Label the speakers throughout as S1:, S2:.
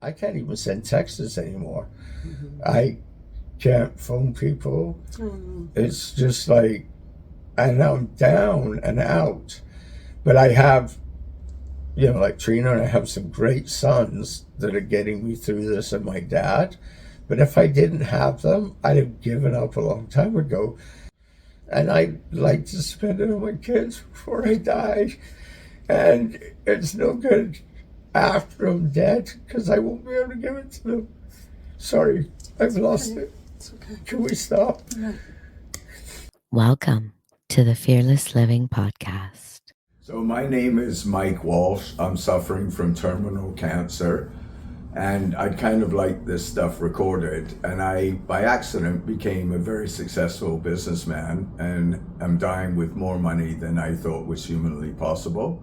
S1: I can't even send texts anymore. I can't phone people. It's just like, and I'm down and out. But I have, like Trina, and I have some great sons that are getting me through this, and my dad. But if I didn't have them, I'd have given up a long time ago. And I'd like to spend it on my kids before I die. And it's no good after I'm dead because I won't be able to give it to them. Sorry, I've lost it.
S2: It's okay.
S1: Can we stop?
S2: Yeah.
S3: Welcome to the Fearless Living Podcast.
S1: So my name is Mike Walsh. I'm suffering from terminal cancer, and I'd kind of like this stuff recorded, and I, by accident, became a very successful businessman, and I'm dying with more money than I thought was humanly possible.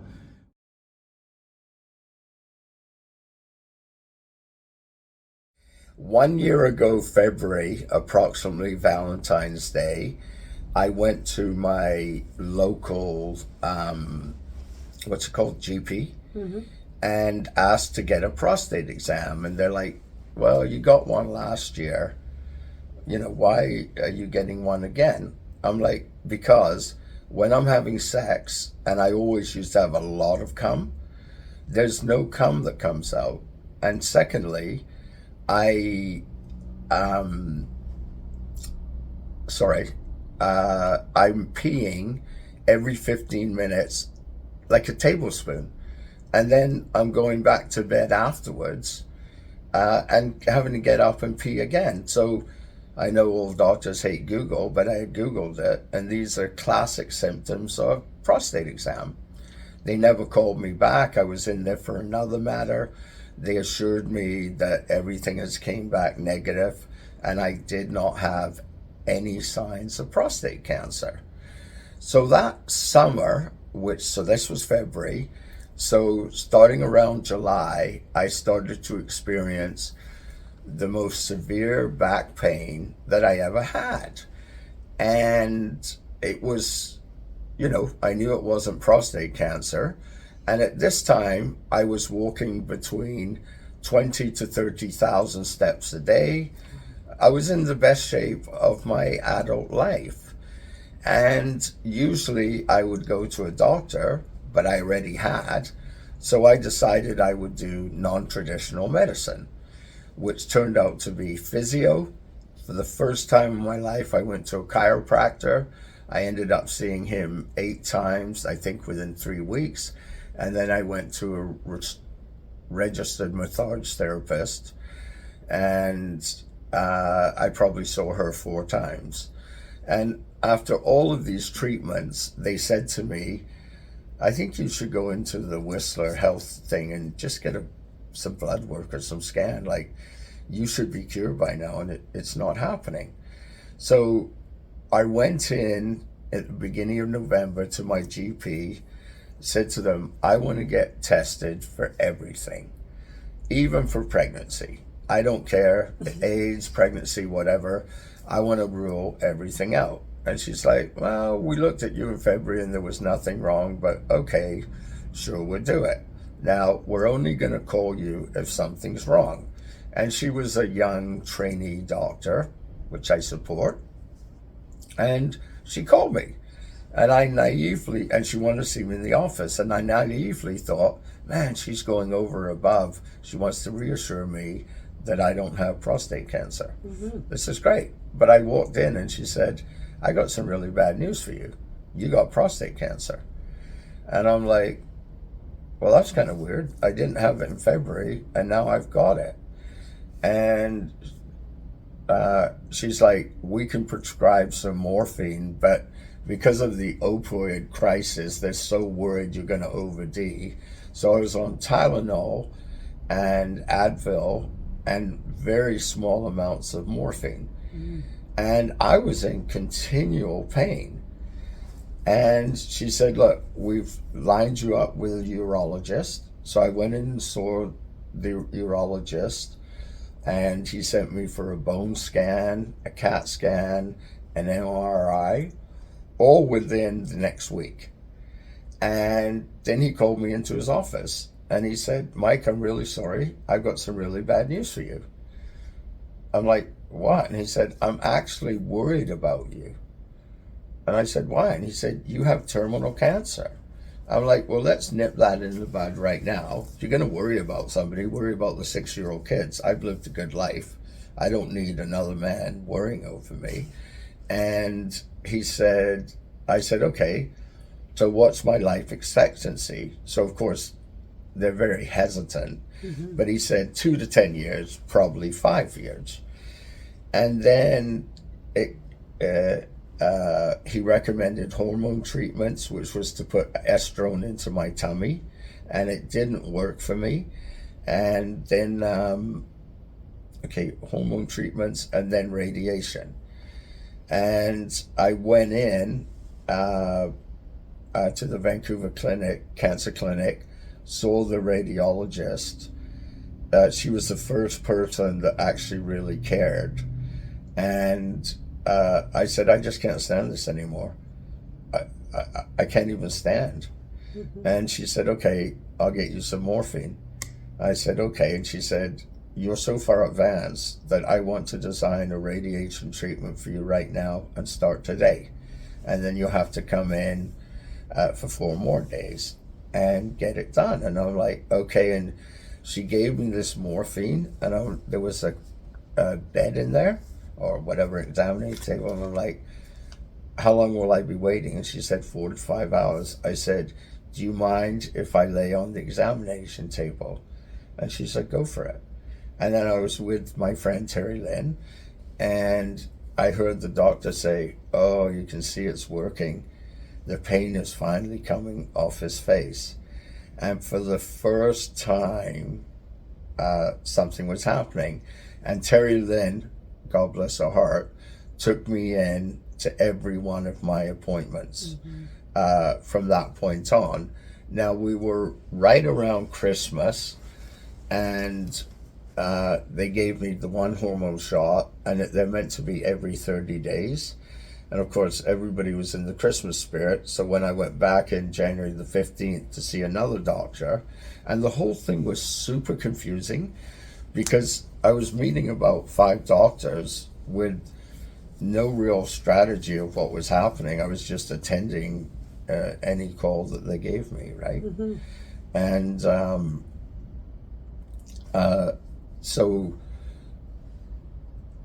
S1: One year ago, February, approximately Valentine's Day, I went to my local, what's it called, GP, and asked to get a prostate exam. And they're like, well, you got one last year. Why are you getting one again? I'm like, because when I'm having sex, and I always used to have a lot of cum, there's no cum that comes out. And secondly, I'm peeing every 15 minutes like a tablespoon. And then I'm going back to bed afterwards and having to get up and pee again. So I know all doctors hate Google, but I Googled it, and these are classic symptoms of prostate exam. They never called me back. I was in there for another matter. They assured me that everything has came back negative, and I did not have any signs of prostate cancer. So that summer, so this was February, so starting around July, I started to experience the most severe back pain that I ever had. And it was, I knew it wasn't prostate cancer. And at this time, I was walking between 20 to 30,000 steps a day. I was in the best shape of my adult life. And usually I would go to a doctor, but I already had. So I decided I would do non-traditional medicine, which turned out to be physio. For the first time in my life, I went to a chiropractor. I ended up seeing him 8 times, I think within 3 weeks. And then I went to a registered massage therapist, and I probably saw her 4 times. And after all of these treatments, they said to me, I think you should go into the Whistler health thing and just get some blood work or some scan. Like, you should be cured by now, and it's not happening. So I went in at the beginning of November to my GP, said to them, I want to get tested for everything, even for pregnancy. I don't care, AIDS, pregnancy, whatever. I want to rule everything out. And she's like, well, we looked at you in February and there was nothing wrong, but okay, sure, we'll do it. Now, we're only going to call you if something's wrong. And she was a young trainee doctor, which I support. And she called me. And and she wanted to see me in the office. And I naively thought, man, she's going over above. She wants to reassure me that I don't have prostate cancer. This is great. But I walked in and she said, I got some really bad news for you. You got prostate cancer. And I'm like, well, that's kind of weird. I didn't have it in February, and now I've got it. And she's like, we can prescribe some morphine, but because of the opioid crisis, they're so worried you're going to OD. So I was on Tylenol and Advil and very small amounts of morphine. And I was in continual pain. And she said, look, we've lined you up with a urologist. So I went in and saw the urologist, and he sent me for a bone scan, a CAT scan, an MRI, all within the next week. And then he called me into his office And he said, Mike, I'm really sorry. I've got some really bad news for you. I'm like, what? And he said, I'm actually worried about you. And I said, why? And he said, you have terminal cancer. I'm like, well, let's nip that in the bud right now. If you're going to worry about somebody, worry about the 6-year-old kids. I've lived a good life. I don't need another man worrying over me. And he said, I said, okay, so what's my life expectancy? So, of course, they're very hesitant. But he said 2 to 10 years, probably 5 years. And then he recommended hormone treatments, which was to put estrone into my tummy, and it didn't work for me. And then, hormone treatments and then radiation. And I went in to the Vancouver Cancer Clinic, saw the radiologist. She was the first person that actually really cared. And I said, I just can't stand this anymore. I can't even stand. And she said, okay, I'll get you some morphine. I said, okay. And she said, you're so far advanced that I want to design a radiation treatment for you right now and start today. And then you'll have to come in for 4 more days and get it done. And I'm like, okay. And she gave me this morphine, and there was a bed in there, or whatever, examining table. And I'm like, how long will I be waiting? And she said 4 to 5 hours. I said, do you mind if I lay on the examination table? And she said, go for it. And then I was with my friend Terry Lynn, and I heard the doctor say, oh, you can see it's working. The pain is finally coming off his face. And for the first time, something was happening. And Terry Lynn, God bless her heart, took me in to every one of my appointments from that point on. Now, we were right around Christmas, and they gave me the 1 hormone shot, and they're meant to be every 30 days. And of course, everybody was in the Christmas spirit. So when I went back in January the 15th to see another doctor, and the whole thing was super confusing, because I was meeting about 5 doctors with no real strategy of what was happening. I was just attending any call that they gave me, right? And so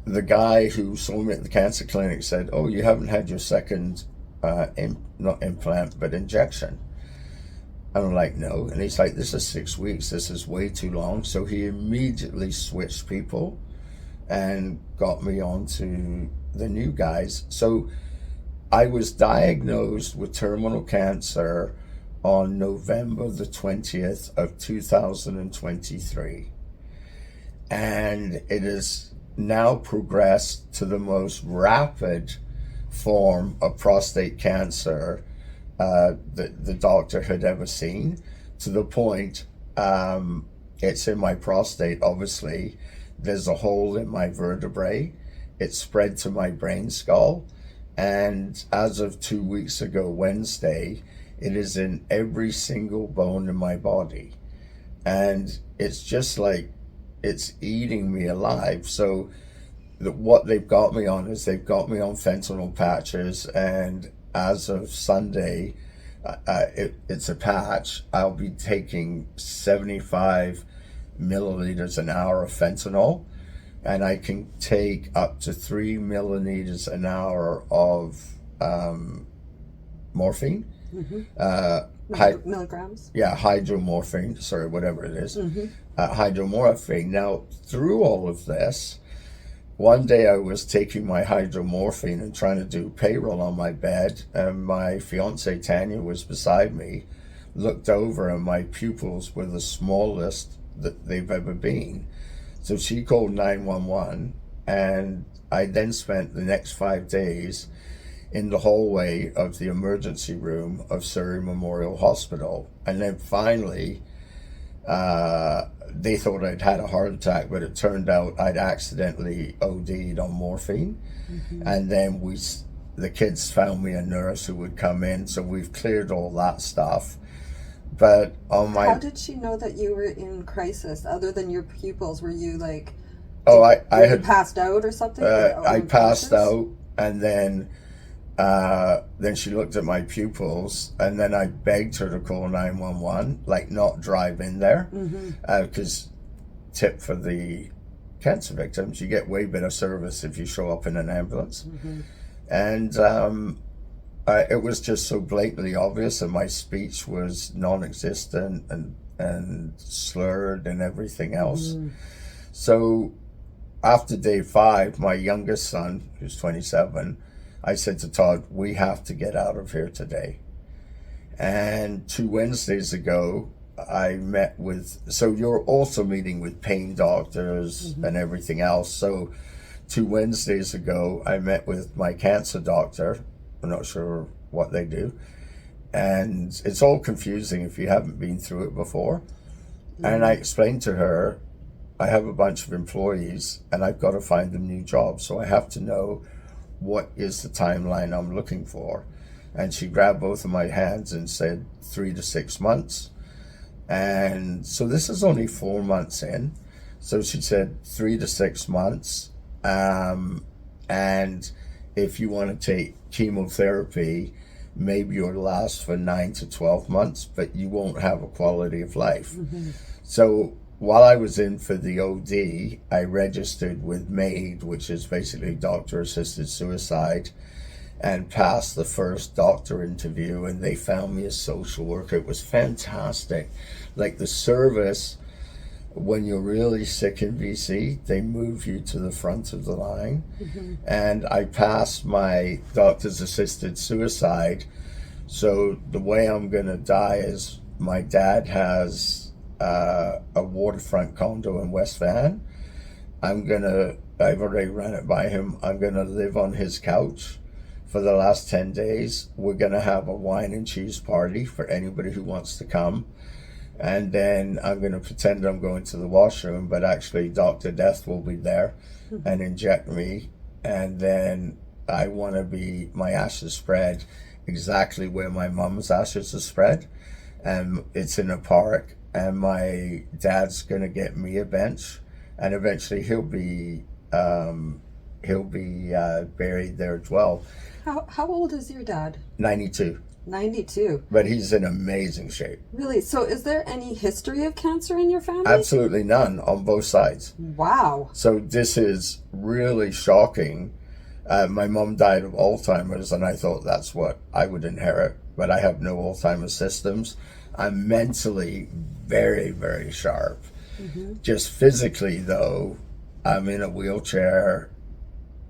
S1: the guy who saw me at the cancer clinic said, oh, you haven't had your second, not implant, but injection. And I'm like, no. And he's like, this is 6 weeks. This is way too long. So he immediately switched people and got me onto the new guys. So I was diagnosed with terminal cancer on November the 20th of 2023. And it has now progressed to the most rapid form of prostate cancer that the doctor had ever seen, to the point it's in my prostate. Obviously, there's a hole in my vertebrae. It spread to my brain skull, and as of 2 weeks ago, Wednesday, it is in every single bone in my body, and it's just like it's eating me alive. So what they've got me on is they've got me on fentanyl patches, and as of Sunday, it's a patch. I'll be taking 75 milliliters an hour of fentanyl, and I can take up to 3 milliliters an hour of morphine.
S2: Milligrams?
S1: Yeah, hydromorphine, sorry, whatever it is. Hydromorphine. Now, through all of this, one day I was taking my hydromorphine and trying to do payroll on my bed, and my fiance Tanya was beside me, looked over, and my pupils were the smallest that they've ever been. So she called 911, and I then spent the next 5 days in the hallway of the emergency room of Surrey Memorial Hospital. And then finally, they thought I'd had a heart attack, but it turned out I'd accidentally OD'd on morphine. And then the kids found me a nurse who would come in, so we've cleared all that stuff. But on my...
S2: How did she know that you were in crisis? Other than your pupils, were you like...
S1: Oh, I
S2: were you
S1: had
S2: passed out or something?
S1: I passed
S2: unconscious?
S1: out, and then she looked at my pupils, and then I begged her to call 911, like not drive in there, because tip for the cancer victims, you get way better service if you show up in an ambulance. And it was just so blatantly obvious that my speech was non-existent and slurred and everything else. So after day 5, my youngest son, who's 27, I said to Todd, we have to get out of here today. And 2 Wednesdays ago, I met with, so you're also meeting with pain doctors and everything else. So 2 Wednesdays ago, I met with my cancer doctor. I'm not sure what they do. And it's all confusing if you haven't been through it before. And I explained to her, I have a bunch of employees and I've got to find them new jobs. So I have to know what is the timeline I'm looking for. And she grabbed both of my hands and said 3 to 6 months. And so this is only 4 months in. So she said 3 to 6 months. And if you want to take chemotherapy, maybe it'll last for 9 to 12 months, but you won't have a quality of life. So while I was in for the OD, I registered with MAID, which is basically doctor-assisted suicide, and passed the first doctor interview, and they found me a social worker. It was fantastic. Like the service, when you're really sick in BC, they move you to the front of the line. And I passed my doctor's assisted suicide. So the way I'm gonna die is my dad has a waterfront condo in West Van. I've already run it by him. I'm gonna live on his couch for the last 10 days. We're gonna have a wine and cheese party for anybody who wants to come. And then I'm gonna pretend I'm going to the washroom, but actually Dr. Death will be there and inject me. And then I wanna be, my ashes spread exactly where my mom's ashes are spread. And it's in a park, and my dad's gonna get me a bench, and eventually he'll be buried there as well.
S2: How old is your dad?
S1: 92.
S2: 92.
S1: But he's in amazing shape.
S2: Really? So is there any history of cancer in your family?
S1: Absolutely none on both sides.
S2: Wow.
S1: So this is really shocking. My mom died of Alzheimer's, and I thought that's what I would inherit, but I have no Alzheimer's systems. I'm mentally very, very sharp. Just physically, though, I'm in a wheelchair.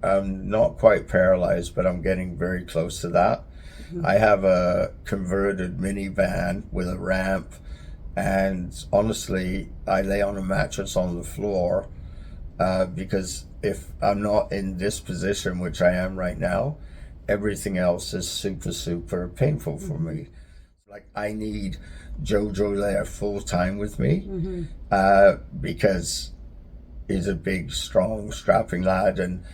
S1: I'm not quite paralyzed, but I'm getting very close to that. I have a converted minivan with a ramp, and honestly, I lay on a mattress on the floor because if I'm not in this position, which I am right now, everything else is super, super painful for me. Like, I need Jojo there full time with me because he's a big, strong, strapping lad, and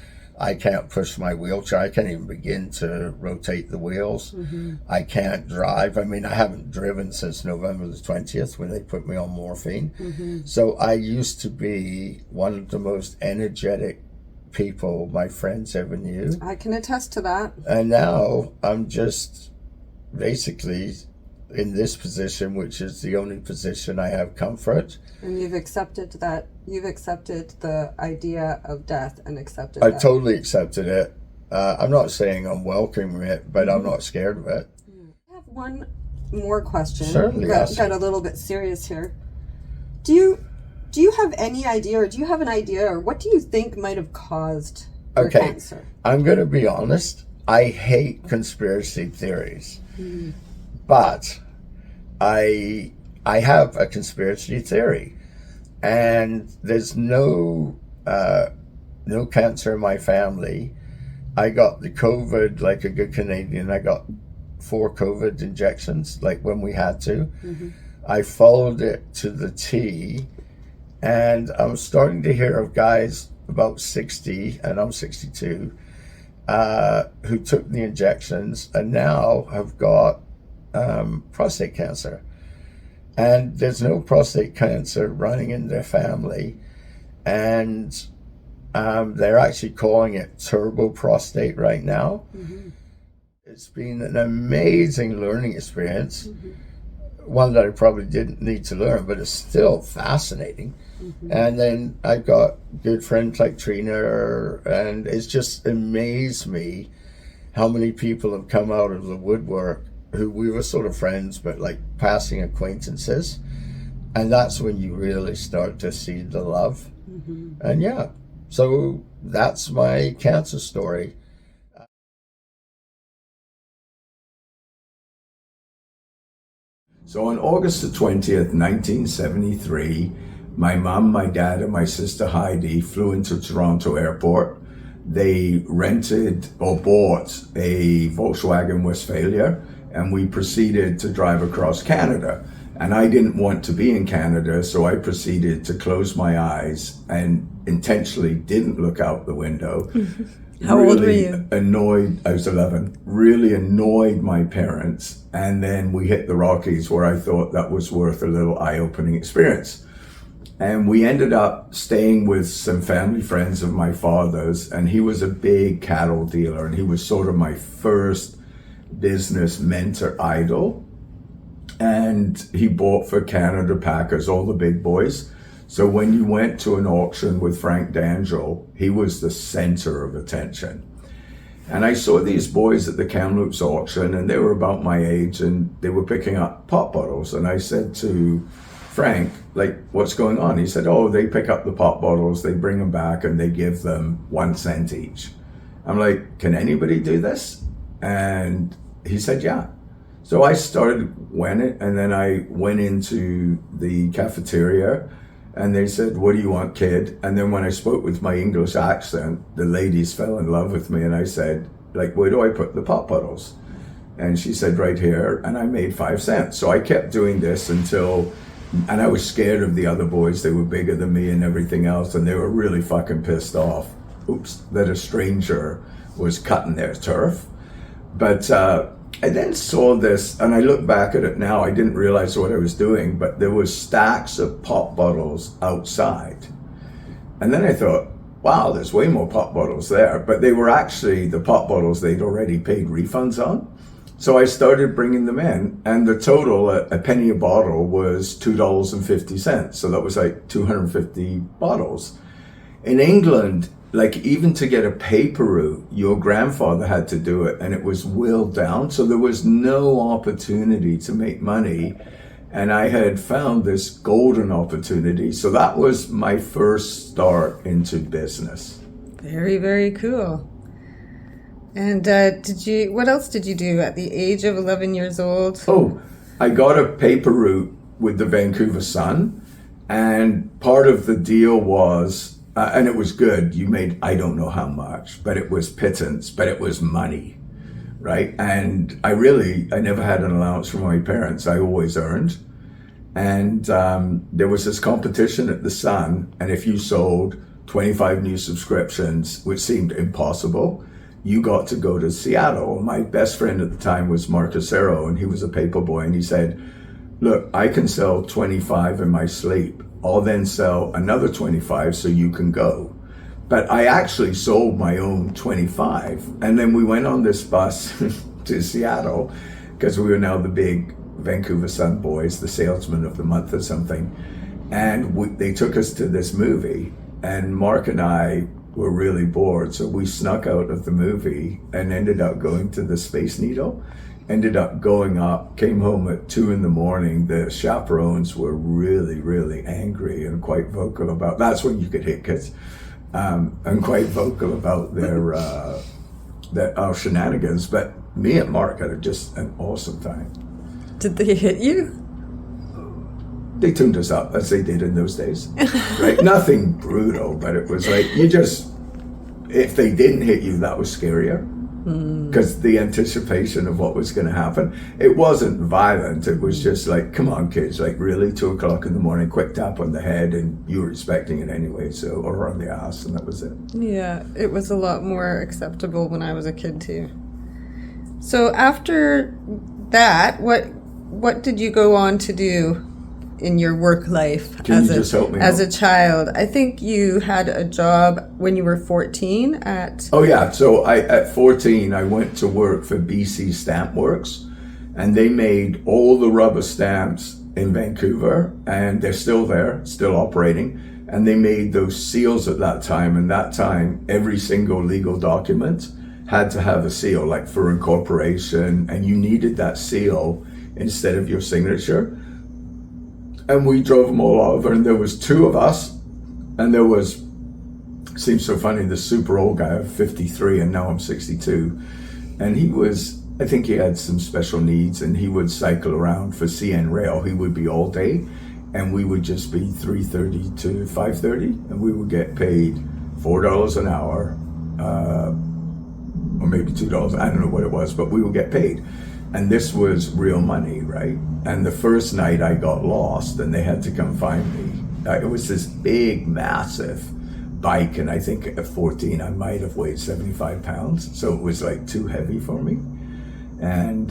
S1: I can't push my wheelchair. I can't even begin to rotate the wheels. I can't drive. I mean, I haven't driven since November the 20th when they put me on morphine. So I used to be one of the most energetic people my friends ever knew.
S2: I can attest to that.
S1: And now I'm just basically in this position, which is the only position I have comfort.
S2: And you've accepted that, you've accepted the idea of death and accepted
S1: I
S2: that.
S1: totally accepted it. I'm not saying I'm welcoming it, but I'm not scared of it.
S2: I have one more question.
S1: Certainly,
S2: Got
S1: yes.
S2: a little bit serious here. Do you have any idea, or do you have an idea, or what do you think might have caused your cancer?
S1: I'm going to be honest. I hate conspiracy theories, but I have a conspiracy theory, and there's no cancer in my family. I got the COVID like a good Canadian. I got 4 COVID injections, like when we had to. I followed it to the T, and I'm starting to hear of guys about 60, and I'm 62, who took the injections and now have got prostate cancer. and there's no prostate cancer running in their family. And they're actually calling it turbo prostate right now. Mm-hmm. It's been an amazing learning experience. Mm-hmm. One that I probably didn't need to learn, but it's still fascinating. Mm-hmm. And then I've got good friends like Trina, and it's just amazed me how many people have come out of the woodwork who we were sort of friends, but like passing acquaintances. And that's when you really start to see the love. Mm-hmm. And yeah, so that's my cancer story. So on August the 20th, 1973, my mom, my dad, and my sister Heidi flew into Toronto Airport. They rented or bought a Volkswagen Westphalia, and we proceeded to drive across Canada. And I didn't want to be in Canada, so I proceeded to close my eyes and intentionally didn't look out the window.
S2: How old were you?
S1: Annoyed, I was 11, really annoyed my parents. And then we hit the Rockies, where I thought that was worth a little eye-opening experience. And we ended up staying with some family friends of my father's, and he was a big cattle dealer, and he was sort of my first business mentor idol. And he bought for Canada Packers, all the big boys. So when you went to an auction with Frank D'Angelo, he was the center of attention. And I saw these boys at the Kamloops auction, and they were about my age, and they were picking up pop bottles. And I said to Frank, like, what's going on? He said, oh, they pick up the pop bottles, they bring them back, and they give them 1 cent each. I'm like, can anybody do this? And he said, yeah. So I and then I went into the cafeteria, and they said, what do you want, kid? And then when I spoke with my English accent, the ladies fell in love with me, and I said, like, where do I put the pop bottles? And she said, right here, and I made 5 cents. So I kept doing this and I was scared of the other boys. They were bigger than me and everything else, and they were really fucking pissed off, that a stranger was cutting their turf. But I then saw this, and I look back at it now, I didn't realize what I was doing, but there was stacks of pop bottles outside. And then I thought, wow, there's way more pop bottles there. But they were actually the pop bottles they'd already paid refunds on. So I started bringing them in, and the total, a penny a bottle, was $2.50. So that was like 250 bottles. In England, like, even to get a paper route, your grandfather had to do it, and it was willed down. So there was no opportunity to make money. And I had found this golden opportunity. So that was my first start into business.
S2: Very, very cool. And what else did you do at the age of 11 years old?
S1: Oh, I got a paper route with the Vancouver Sun. And part of the deal was, and it was good. You made, I don't know how much, but it was pittance, but it was money, right? And I never had an allowance from my parents. I always earned. And there was this competition at the Sun, and if you sold 25 new subscriptions, which seemed impossible, you got to go to Seattle. My best friend at the time was Mark Acero, and he was a paper boy, and he said, look, I can sell 25 in my sleep. I'll then sell another 25 so you can go. But I actually sold my own 25. And then we went on this bus to Seattle, because we were now the big Vancouver Sun boys, the salesman of the month or something. And they took us to this movie, and Mark and I were really bored. So we snuck out of the movie and ended up going to the Space Needle. Ended up going up, came home at 2 a.m. The chaperones were really, really angry and quite vocal about, that's when you could hit kids, and quite vocal about our shenanigans. But me and Mark had just an awesome time.
S2: Did they hit you?
S1: They tuned us up, as they did in those days, right? Nothing brutal, but it was like, if they didn't hit you, that was scarier. Because the anticipation of what was going to happen, it wasn't violent. It was just like, come on, kids, like, really, 2 o'clock in the morning, quick tap on the head, and you were expecting it anyway, so, or on the ass, and that was it.
S2: Yeah, it was a lot more acceptable when I was a kid too. So after that, what did you go on to do? in your work life
S1: Can you just help me
S2: as
S1: out?
S2: a child. I think you had a job when you were 14 at...
S1: Oh yeah, so at 14 I went to work for BC Stamp Works, and they made all the rubber stamps in Vancouver, and they're still there, still operating, and they made those seals at that time, and that time every single legal document had to have a seal, like for incorporation, and you needed that seal instead of your signature. And we drove them all over, and there was two of us, and there was, seems so funny, the super old guy of 53, and now I'm 62, and he was, I think he had some special needs, and he would cycle around for CN Rail. He would be all day, and we would just be 3:30 to 5:30, and we would get paid $4 an hour, or maybe $2, I don't know what it was, but we would get paid. And this was real money, right? And the first night I got lost and they had to come find me. It was this big, massive bike, and I think at 14 I might have weighed 75 pounds, so it was like too heavy for me. And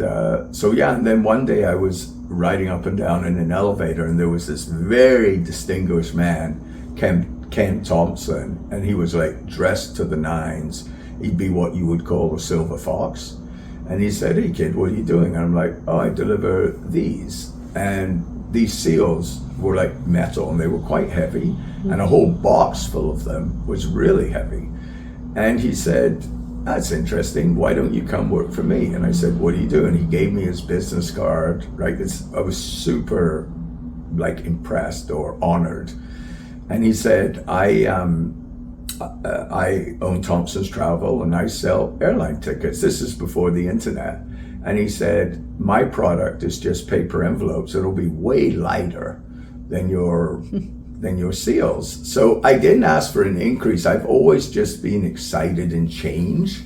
S1: so yeah, and then one day I was riding up and down in an elevator, and there was this very distinguished man, Ken Thompson, and he was like dressed to the nines. He'd be what you would call a silver fox. And he said, "Hey kid, what are you doing?" And I'm like, "Oh, I deliver these." And these seals were like metal, and they were quite heavy, and a whole box full of them was really heavy. And he said, "That's interesting, why don't you come work for me?" And I said, "What do you do?" And he gave me his business card, right? I was super like impressed or honored. And he said, I own Thompson's Travel, and I sell airline tickets. This is before the internet. And he said, "My product is just paper envelopes. It'll be way lighter than your seals." So I didn't ask for an increase. I've always just been excited in change.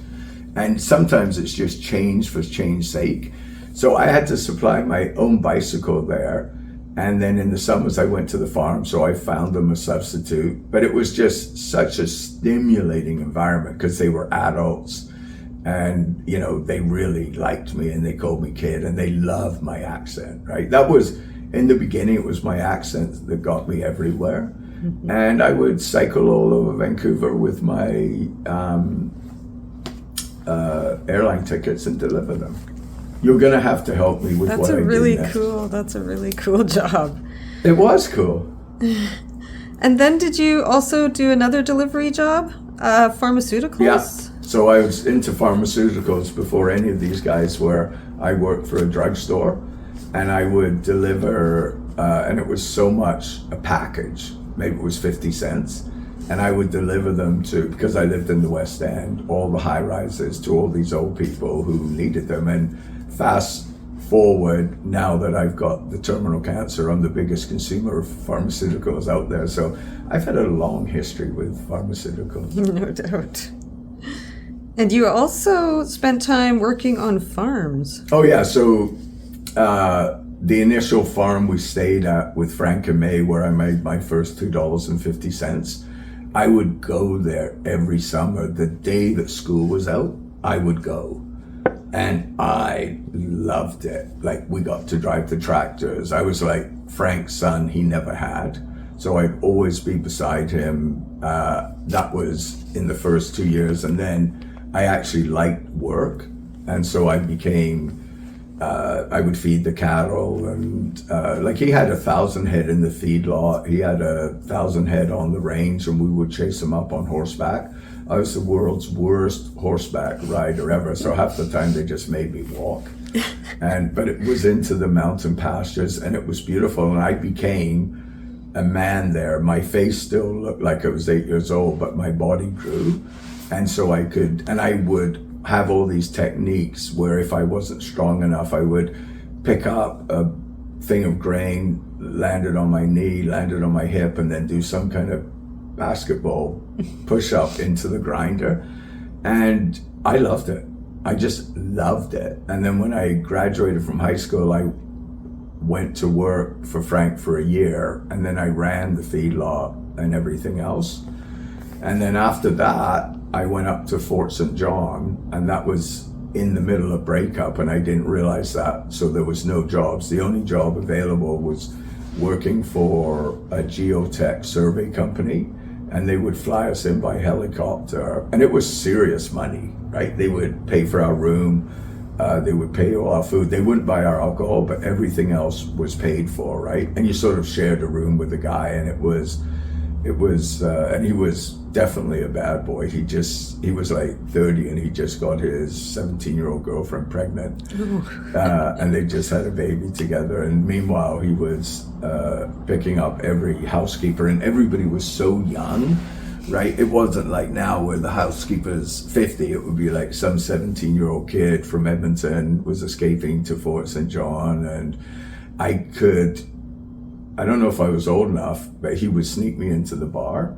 S1: And sometimes it's just change for change's sake. So I had to supply my own bicycle there. And then in the summers I went to the farm, so I found them a substitute. But it was just such a stimulating environment because they were adults, and you know, they really liked me, and they called me kid, and they loved my accent, right? That was, in the beginning, it was my accent that got me everywhere. Mm-hmm. And I would cycle all over Vancouver with my airline tickets and deliver them. You're gonna have to help me with what I did next.
S2: That's a really cool job.
S1: It was cool.
S2: And then did you also do another delivery job? Pharmaceuticals?
S1: Yeah. So I was into pharmaceuticals before any of these guys were. I worked for a drugstore, and I would deliver, and it was so much a package, maybe it was 50 cents. And I would deliver them to, because I lived in the West End, all the high rises to all these old people who needed them. And fast forward, now that I've got the terminal cancer, I'm the biggest consumer of pharmaceuticals out there. So I've had a long history with pharmaceuticals.
S2: No doubt. And you also spent time working on farms.
S1: Oh yeah, so the initial farm we stayed at with Frank and May, where I made my first $2.50, I would go there every summer. The day that school was out, I would go. And I loved it. Like, we got to drive the tractors. I was like Frank's son he never had. So I'd always be beside him. That was in the first 2 years. And then I actually liked work. And so I became, I would feed the cattle, and like, he had 1,000 head in the feedlot. He had 1,000 head on the range, and we would chase him up on horseback. I was the world's worst horseback rider ever, so half the time they just made me walk. But it was into the mountain pastures, and it was beautiful, and I became a man there. My face still looked like I was 8 years old, but my body grew. And so I would have all these techniques where if I wasn't strong enough, I would pick up a thing of grain, land it on my knee, land it on my hip, and then do some kind of basketball push up into the grinder. And I loved it. I just loved it. And then when I graduated from high school, I went to work for Frank for a year, and then I ran the feedlot and everything else. And then after that, I went up to Fort St. John, and that was in the middle of breakup, and I didn't realize that. So there was no jobs. The only job available was working for a geotech survey company, and they would fly us in by helicopter, and it was serious money, right? They would pay for our room, they would pay all our food. They wouldn't buy our alcohol, but everything else was paid for, right? And you sort of shared a room with the guy, and it was, and he was definitely a bad boy. He was like 30, and he just got his 17-year-old girlfriend pregnant, and they just had a baby together. And meanwhile, he was picking up every housekeeper, and everybody was so young, right? It wasn't like now where the housekeeper's 50. It would be like some 17-year-old kid from Edmonton was escaping to Fort St. John, and I don't know if I was old enough, but he would sneak me into the bar.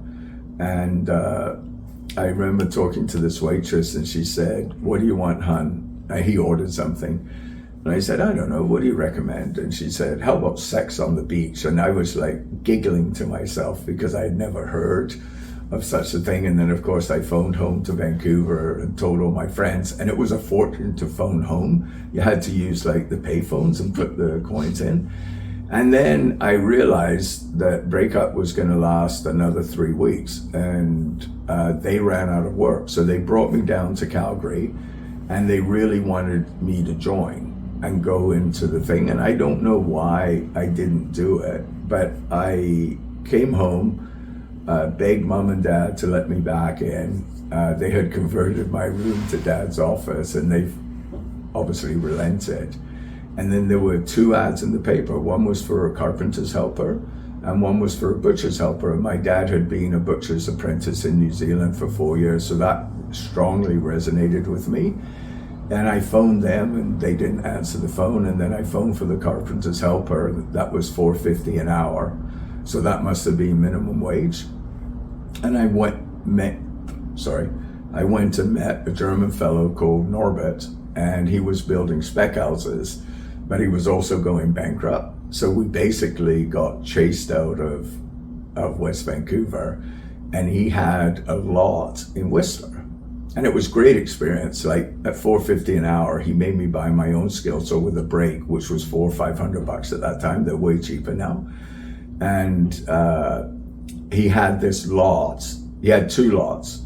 S1: And I remember talking to this waitress, and she said, "What do you want, hun?" And he ordered something. And I said, "I don't know, what do you recommend?" And she said, "How about sex on the beach?" And I was like giggling to myself because I had never heard of such a thing. And then of course I phoned home to Vancouver and told all my friends, and it was a fortune to phone home. You had to use like the pay phones and put the coins in. And then I realized that breakup was going to last another 3 weeks, and they ran out of work. So they brought me down to Calgary, and they really wanted me to join and go into the thing. And I don't know why I didn't do it, but I came home, begged mom and dad to let me back in. They had converted my room to dad's office, and they've obviously relented. And then there were 2 ads in the paper. One was for a carpenter's helper, and one was for a butcher's helper. And my dad had been a butcher's apprentice in New Zealand for 4 years, so that strongly resonated with me. And I phoned them, and they didn't answer the phone. And then I phoned for the carpenter's helper, and that was $4.50 an hour. So that must have been minimum wage. And I went and met a German fellow called Norbert, and he was building spec houses, but he was also going bankrupt. So we basically got chased out of West Vancouver, and he had a lot in Whistler. And it was great experience. Like at $4.50 an hour, he made me buy my own skills. So with a break, which was $400 or $500 at that time, they're way cheaper now. And he had this lot. He had 2 lots.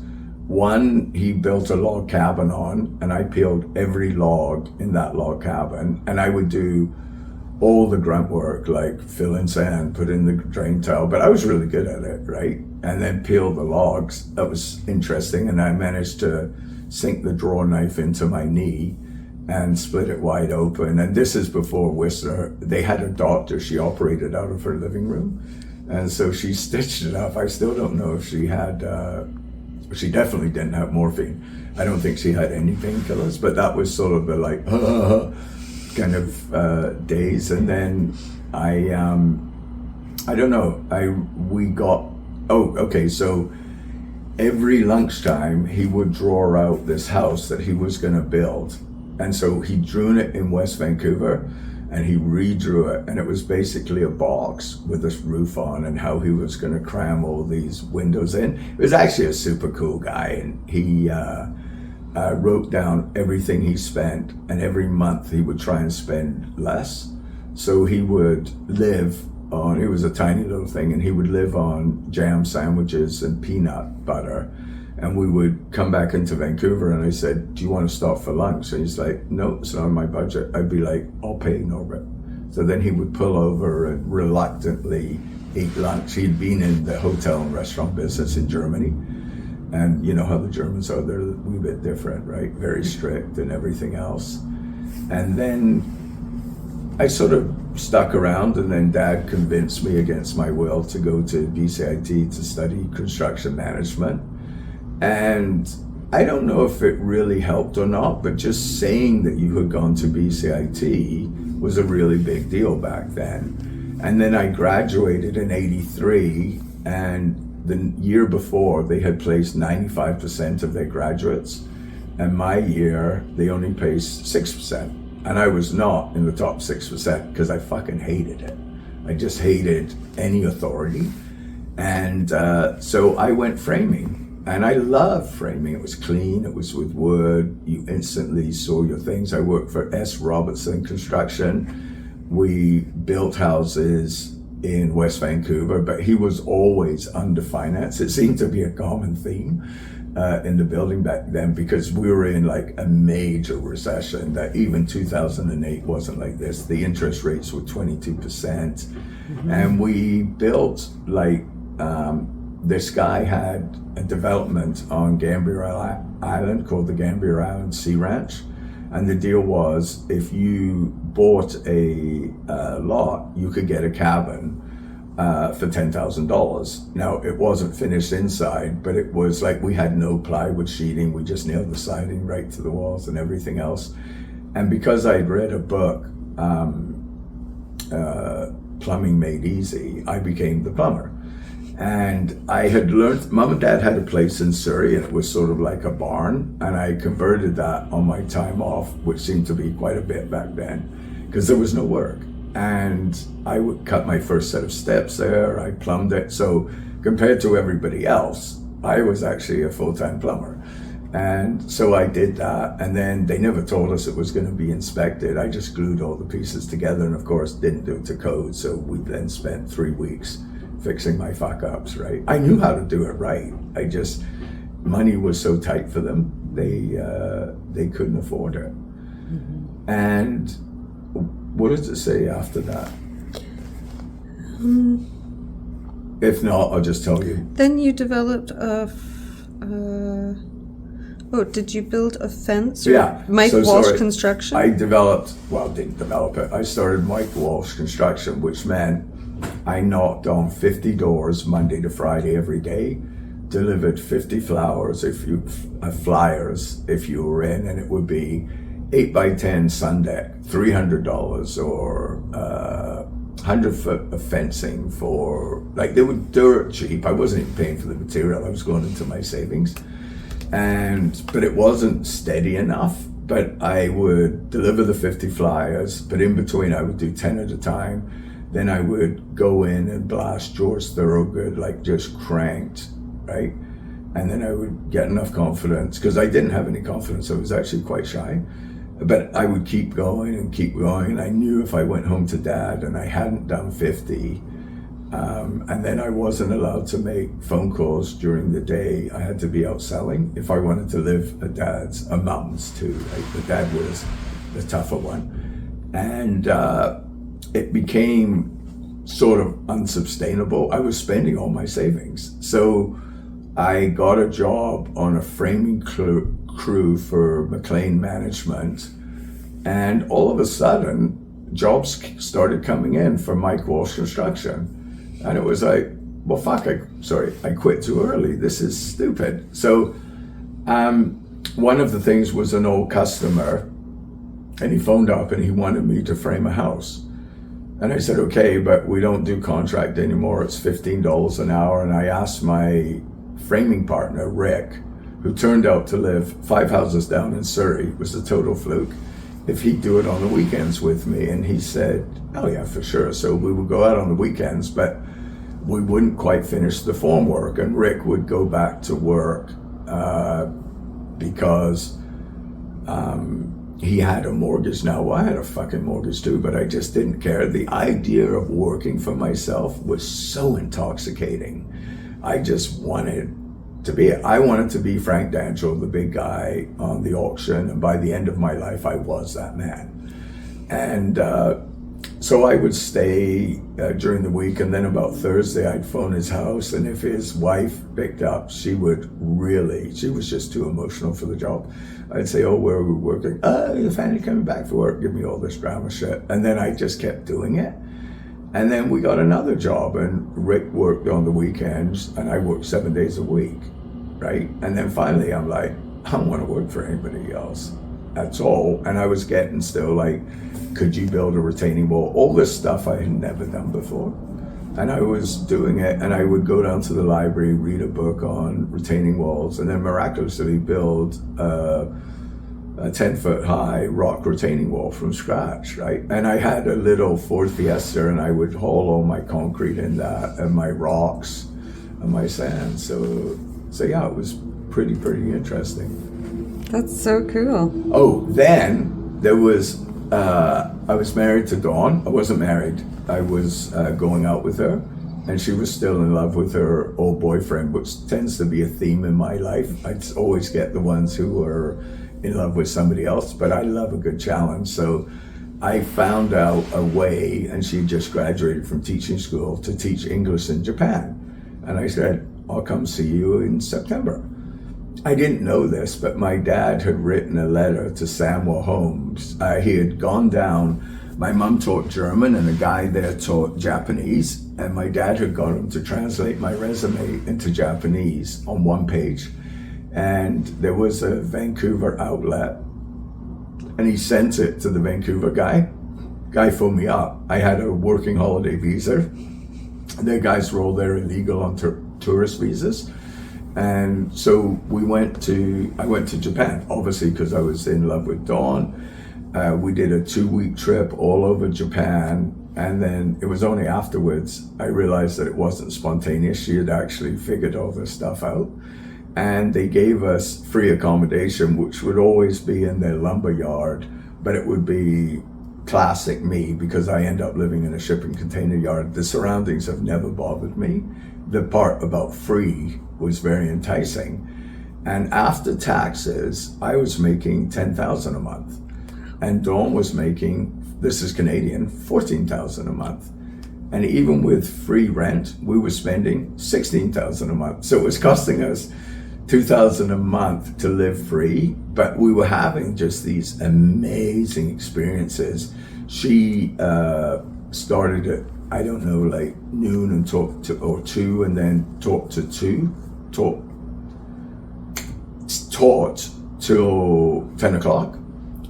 S1: One, he built a log cabin on, and I peeled every log in that log cabin, and I would do all the grunt work, like fill in sand, put in the drain tile, but I was really good at it, right? And then peel the logs. That was interesting, and I managed to sink the drawer knife into my knee and split it wide open. And this is before Whistler. They had a doctor, she operated out of her living room, and so she stitched it up. I still don't know if she had she definitely didn't have morphine. I don't think she had any painkillers, but that was sort of the like kind of days. And then I don't know. So every lunchtime he would draw out this house that he was going to build, and so he drew it in West Vancouver, and he redrew it, and it was basically a box with this roof on, and how he was going to cram all these windows in. It was actually a super cool guy, and he wrote down everything he spent, and every month he would try and spend less. So he would live on, it was a tiny little thing, and he would live on jam sandwiches and peanut butter. And we would come back into Vancouver, and I said, "Do you want to stop for lunch?" And he's like, "No, it's not on my budget." I'd be like, "I'll pay, Norbert." So then he would pull over and reluctantly eat lunch. He'd been in the hotel and restaurant business in Germany. And you know how the Germans are, they're a wee bit different, right? Very strict and everything else. And then I sort of stuck around, and then Dad convinced me against my will to go to BCIT to study construction management. And I don't know if it really helped or not, but just saying that you had gone to BCIT was a really big deal back then. And then I graduated in '83, and the year before they had placed 95% of their graduates, and my year they only placed 6%. And I was not in the top 6% because I fucking hated it. I just hated any authority. And so I went framing. And I loved framing. It was clean, it was with wood, you instantly saw your things. I worked for S. Robertson Construction. We built houses
S4: in West Vancouver, but he was always underfinanced. It seemed to be a common theme in the building back then, because we were in like a major recession that even 2008 wasn't like this. The interest rates were 22%. And we built like, this guy had a development on Gambier Island called the Gambier Island Sea Ranch. And the deal was, if you bought a lot, you could get a cabin for $10,000. Now, it wasn't finished inside, but it was like we had no plywood sheeting. We just nailed the siding right to the walls and everything else. And because I'd read a book, Plumbing Made Easy, I became the plumber. And I had learned, Mom and Dad had a place in Surrey, and it was sort of like a barn, and I converted that on my time off, which seemed to be quite a bit back then, because there was no work. And I would cut my first set of steps there, I plumbed it. So compared to everybody else, I was actually a full-time plumber. And so I did that, and then they never told us it was going to be inspected. I just glued all the pieces together, and of course didn't do it to code, so we then spent 3 weeks fixing my fuck-ups, right? I knew how to do it right. Money was so tight for them, they couldn't afford it. And what does it say after that? If not, I'll just tell you.
S2: Then you developed did you build a fence?
S4: Yeah.
S2: Mike Walsh Construction?
S4: I didn't develop it. I started Mike Walsh Construction, which meant I knocked on 50 doors Monday to Friday every day, delivered 50 flyers if you were in, and it would be 8x10 sun deck, $300, or 100 foot of fencing for, like, they were dirt cheap. I wasn't even paying for the material. I was going into my savings. But it wasn't steady enough. But I would deliver the 50 flyers, but in between I would do 10 at a time. Then I would go in and blast George Thorogood, like just cranked, right? And then I would get enough confidence, because I didn't have any confidence. I was actually quite shy. But I would keep going and keep going. I knew if I went home to Dad and I hadn't done 50, and then I wasn't allowed to make phone calls during the day. I had to be out selling if I wanted to live at Dad's, Mum's too. Right? The Dad was the tougher one. And it became sort of unsustainable. I was spending all my savings. So I got a job on a framing crew for McLean Management, and all of a sudden jobs started coming in for Mike Walsh Construction, and it was like, well, fuck, I quit too early. This is stupid. So one of the things was an old customer, and he phoned up and he wanted me to frame a house. And I said, okay, but we don't do contract anymore. It's $15 an hour. And I asked my framing partner, Rick, who turned out to live 5 houses down in Surrey, it was a total fluke, if he'd do it on the weekends with me. And he said, oh yeah, for sure. So we would go out on the weekends, but we wouldn't quite finish the form work. And Rick would go back to work because he had a mortgage now. Well, I had a fucking mortgage too, but I just didn't care. The idea of working for myself was so intoxicating. I just wanted to be it. I wanted to be Frank Dancho, the big guy on the auction, and by the end of my life, I was that man. And so I would stay during the week, and then about Thursday, I'd phone his house, and if his wife picked up, she was just too emotional for the job. I'd say, oh, where are we working? Your family coming back for work, give me all this drama shit. And then I just kept doing it. And then we got another job, and Rick worked on the weekends, and I worked 7 days a week, right? And then finally I'm like, I don't want to work for anybody else at all. And I was getting still like, could you build a retaining wall? All this stuff I had never done before. And I was doing it, and I would go down to the library, read a book on retaining walls, and then miraculously build a 10-foot high rock retaining wall from scratch, right? And I had a little Ford Fiesta, and I would haul all my concrete in that, and my rocks, and my sand. So yeah, it was pretty interesting.
S2: That's so cool.
S4: Oh, then there was, I was married to Dawn. I wasn't married. I was going out with her, and she was still in love with her old boyfriend, which tends to be a theme in my life. I always get the ones who are in love with somebody else, but I love a good challenge. So I found out a way, and she just graduated from teaching school, to teach English in Japan. And I said, I'll come see you in September. I didn't know this, but my dad had written a letter to Samuel Holmes. He had gone down, my mom taught German and a guy there taught Japanese, and my dad had got him to translate my resume into Japanese on one page. And there was a Vancouver outlet, and he sent it to the Vancouver guy. Guy phoned me up. I had a working holiday visa. The guys were all there illegal on tourist visas. And so I went to Japan, obviously because I was in love with Dawn. We did a 2-week trip all over Japan. And then it was only afterwards I realized that it wasn't spontaneous. She had actually figured all this stuff out. And they gave us free accommodation, which would always be in their lumber yard, but it would be classic me because I end up living in a shipping container yard. The surroundings have never bothered me. The part about free was very enticing. And after taxes, I was making $10,000 a month. And Dawn was making, this is Canadian, $14,000 a month. And even with free rent, we were spending $16,000 a month. So it was costing us $2,000 a month to live free, but we were having just these amazing experiences. She started at, I don't know, like noon and or 2, and then taught till 10 o'clock,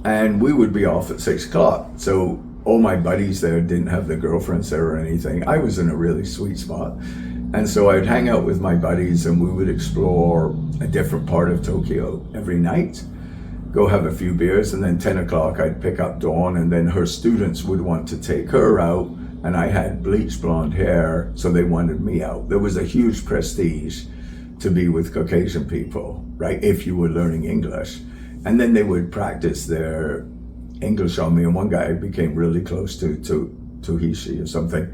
S4: and we would be off at 6 o'clock. So all my buddies there didn't have their girlfriends there or anything. I was in a really sweet spot. And so I'd hang out with my buddies and we would explore a different part of Tokyo every night, go have a few beers, and then 10 o'clock I'd pick up Dawn, and then her students would want to take her out, and I had bleached blonde hair, so they wanted me out. There was a huge prestige to be with Caucasian people, right, if you were learning English. And then they would practice their English on me, and one guy became really close to Tohishi or something.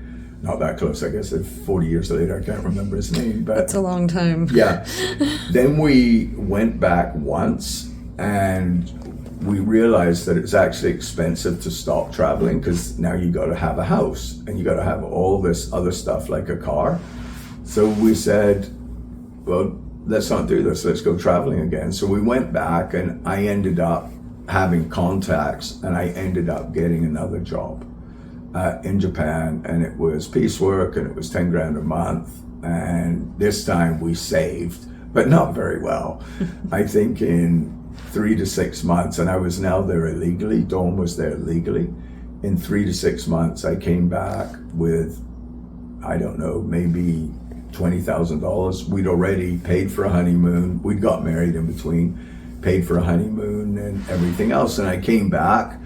S4: Not that close, I guess. 40 years later, I can't remember his name. But
S2: that's a long time.
S4: Yeah. Then we went back once, and we realized that it's actually expensive to stop traveling, because now you got to have a house and you got to have all this other stuff like a car. So we said, well, let's not do this. Let's go traveling again. So we went back, and I ended up having contacts, and I ended up getting another job in Japan, and it was piecework, and it was 10 grand a month. And this time we saved, but not very well. I think in 3 to 6 months, and I was now there illegally, Dawn was there legally. In 3 to 6 months, I came back with, I don't know, maybe $20,000. We'd already paid for a honeymoon. We'd got married in between, paid for a honeymoon and everything else. And I came back,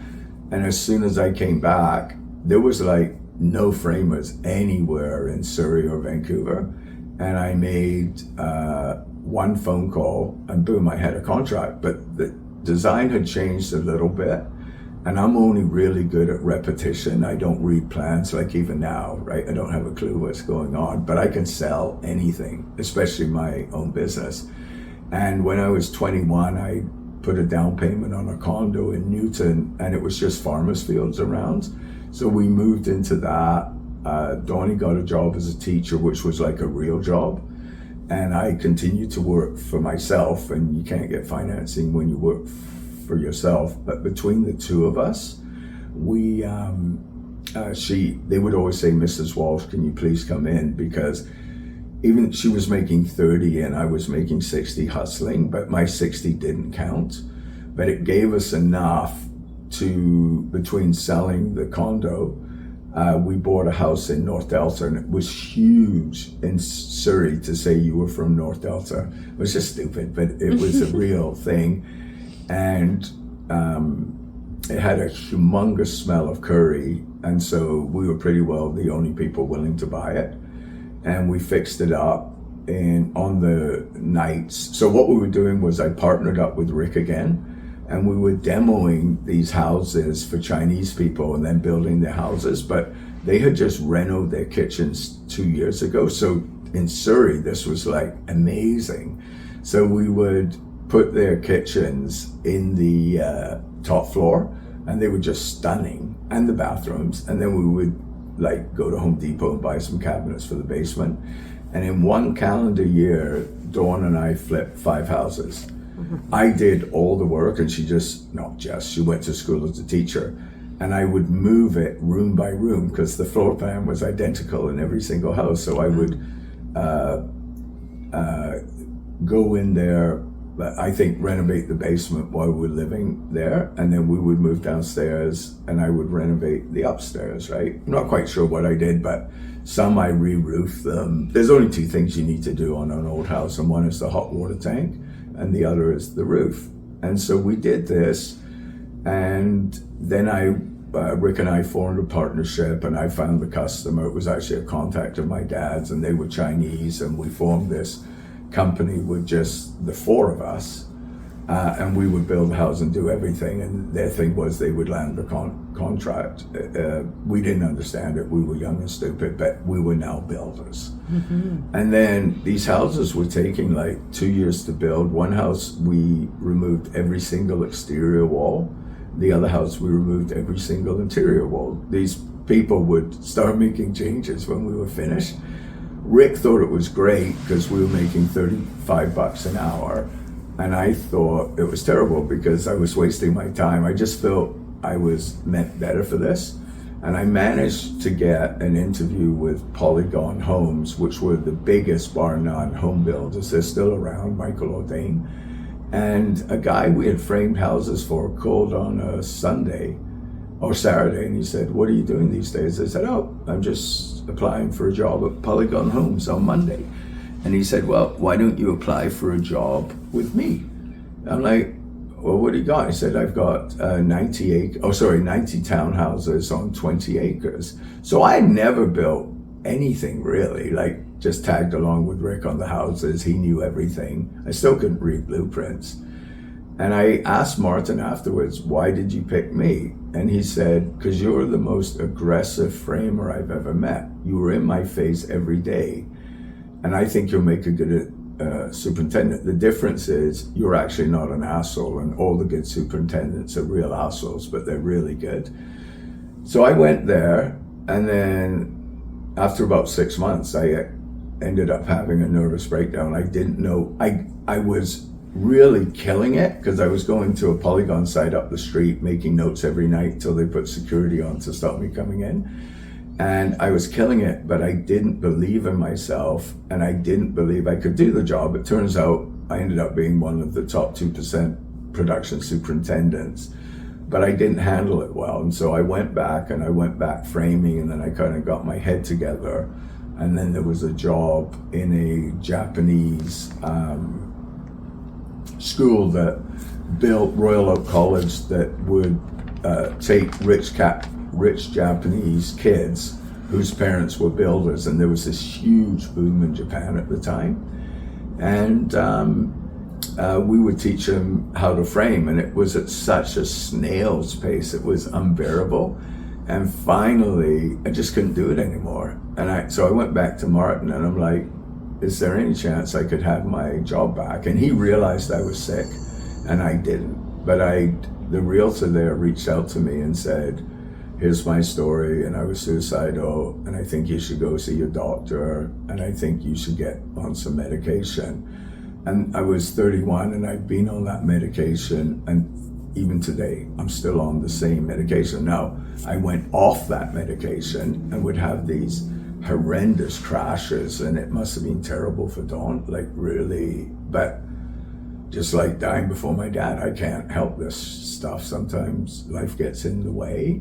S4: and as soon as I came back, there was like no framers anywhere in Surrey or Vancouver. And I made one phone call, and boom, I had a contract. But the design had changed a little bit, and I'm only really good at repetition. I don't read plans, like even now, right? I don't have a clue what's going on, but I can sell anything, especially my own business. And when I was 21, I put a down payment on a condo in Newton, and it was just farmers fields around. So we moved into that. Donnie got a job as a teacher, which was like a real job. And I continued to work for myself, and you can't get financing when you work for yourself. But between the two of us, they would always say, Mrs. Walsh, can you please come in? Because even she was making 30 and I was making 60 hustling, but my 60 didn't count. But it gave us enough to, between selling the condo, we bought a house in North Delta, and it was huge in Surrey to say you were from North Delta. It was just stupid, but it was a real thing. And it had a humongous smell of curry, and so we were pretty well the only people willing to buy it. And we fixed it up on the nights. So what we were doing was I partnered up with Rick again, and we were demoing these houses for Chinese people and then building the houses. But they had just renovated their kitchens 2 years ago. So in Surrey, this was like amazing. So we would put their kitchens in the top floor, and they were just stunning, and the bathrooms. And then we would like go to Home Depot and buy some cabinets for the basement. And in one calendar year, Dawn and I flipped 5 houses. I did all the work, and she went to school as a teacher. And I would move it room by room because the floor plan was identical in every single house. So I would go in there, I think renovate the basement while we were living there, and then we would move downstairs and I would renovate the upstairs, right? I'm not quite sure what I did, but some I re-roofed them. There's only 2 things you need to do on an old house, and one is the hot water tank and the other is the roof. And so we did this, and then Rick and I formed a partnership, and I found the customer. It was actually a contact of my dad's, and they were Chinese, and we formed this company with just the 4 of us, and we would build a house and do everything. And their thing was they would land the contract. We didn't understand it. We were young and stupid, but we were now builders. And then these houses were taking like 2 years to build. One house we removed every single exterior wall. The other house we removed every single interior wall. These people would start making changes when we were finished. Rick thought it was great because we were making $35 an hour, and I thought it was terrible because I was wasting my time. I just felt I was meant better for this, and I managed to get an interview with Polygon Homes, which were the biggest bar none home builders. They're still around, Michael Ordain. And a guy we had framed houses for called on a Sunday or Saturday, and he said, "What are you doing these days?" I said, "Oh, I'm just applying for a job at Polygon Homes on Monday." And he said, "Well, why don't you apply for a job with me?" I'm like, "Well, what do you got?" He said, "I've got 90 townhouses on 20 acres. So I never built anything really, like just tagged along with Rick on the houses. He knew everything. I still couldn't read blueprints. And I asked Martin afterwards, "Why did you pick me?" And he said, "Because you're the most aggressive framer I've ever met. You were in my face every day. And I think you'll make a good superintendent. The difference is you're actually not an asshole, and all the good superintendents are real assholes, but they're really good." So I went there, and then after about 6 months, I ended up having a nervous breakdown. I didn't know, I was really killing it because I was going to a Polygon site up the street, making notes every night till they put security on to stop me coming in. And I was killing it, but I didn't believe in myself, and I didn't believe I could do the job. It turns out I ended up being one of the top 2% production superintendents, but I didn't handle it well. And so I went back framing, and then I kind of got my head together. And then there was a job in a Japanese school that built Royal Oak College that would take rich Japanese kids whose parents were builders, and there was this huge boom in Japan at the time. And we would teach them how to frame, and it was at such a snail's pace, it was unbearable. And finally, I just couldn't do it anymore. And so I went back to Martin, and I'm like, "Is there any chance I could have my job back?" And he realized I was sick, and I didn't. But the realtor there reached out to me and said, "Here's my story, and I was suicidal, and I think you should go see your doctor, and I think you should get on some medication." And I was 31, and I've been on that medication, and even today, I'm still on the same medication. Now, I went off that medication and would have these horrendous crashes, and it must have been terrible for Dawn, like really, but just like dying before my dad, I can't help this stuff. Sometimes life gets in the way.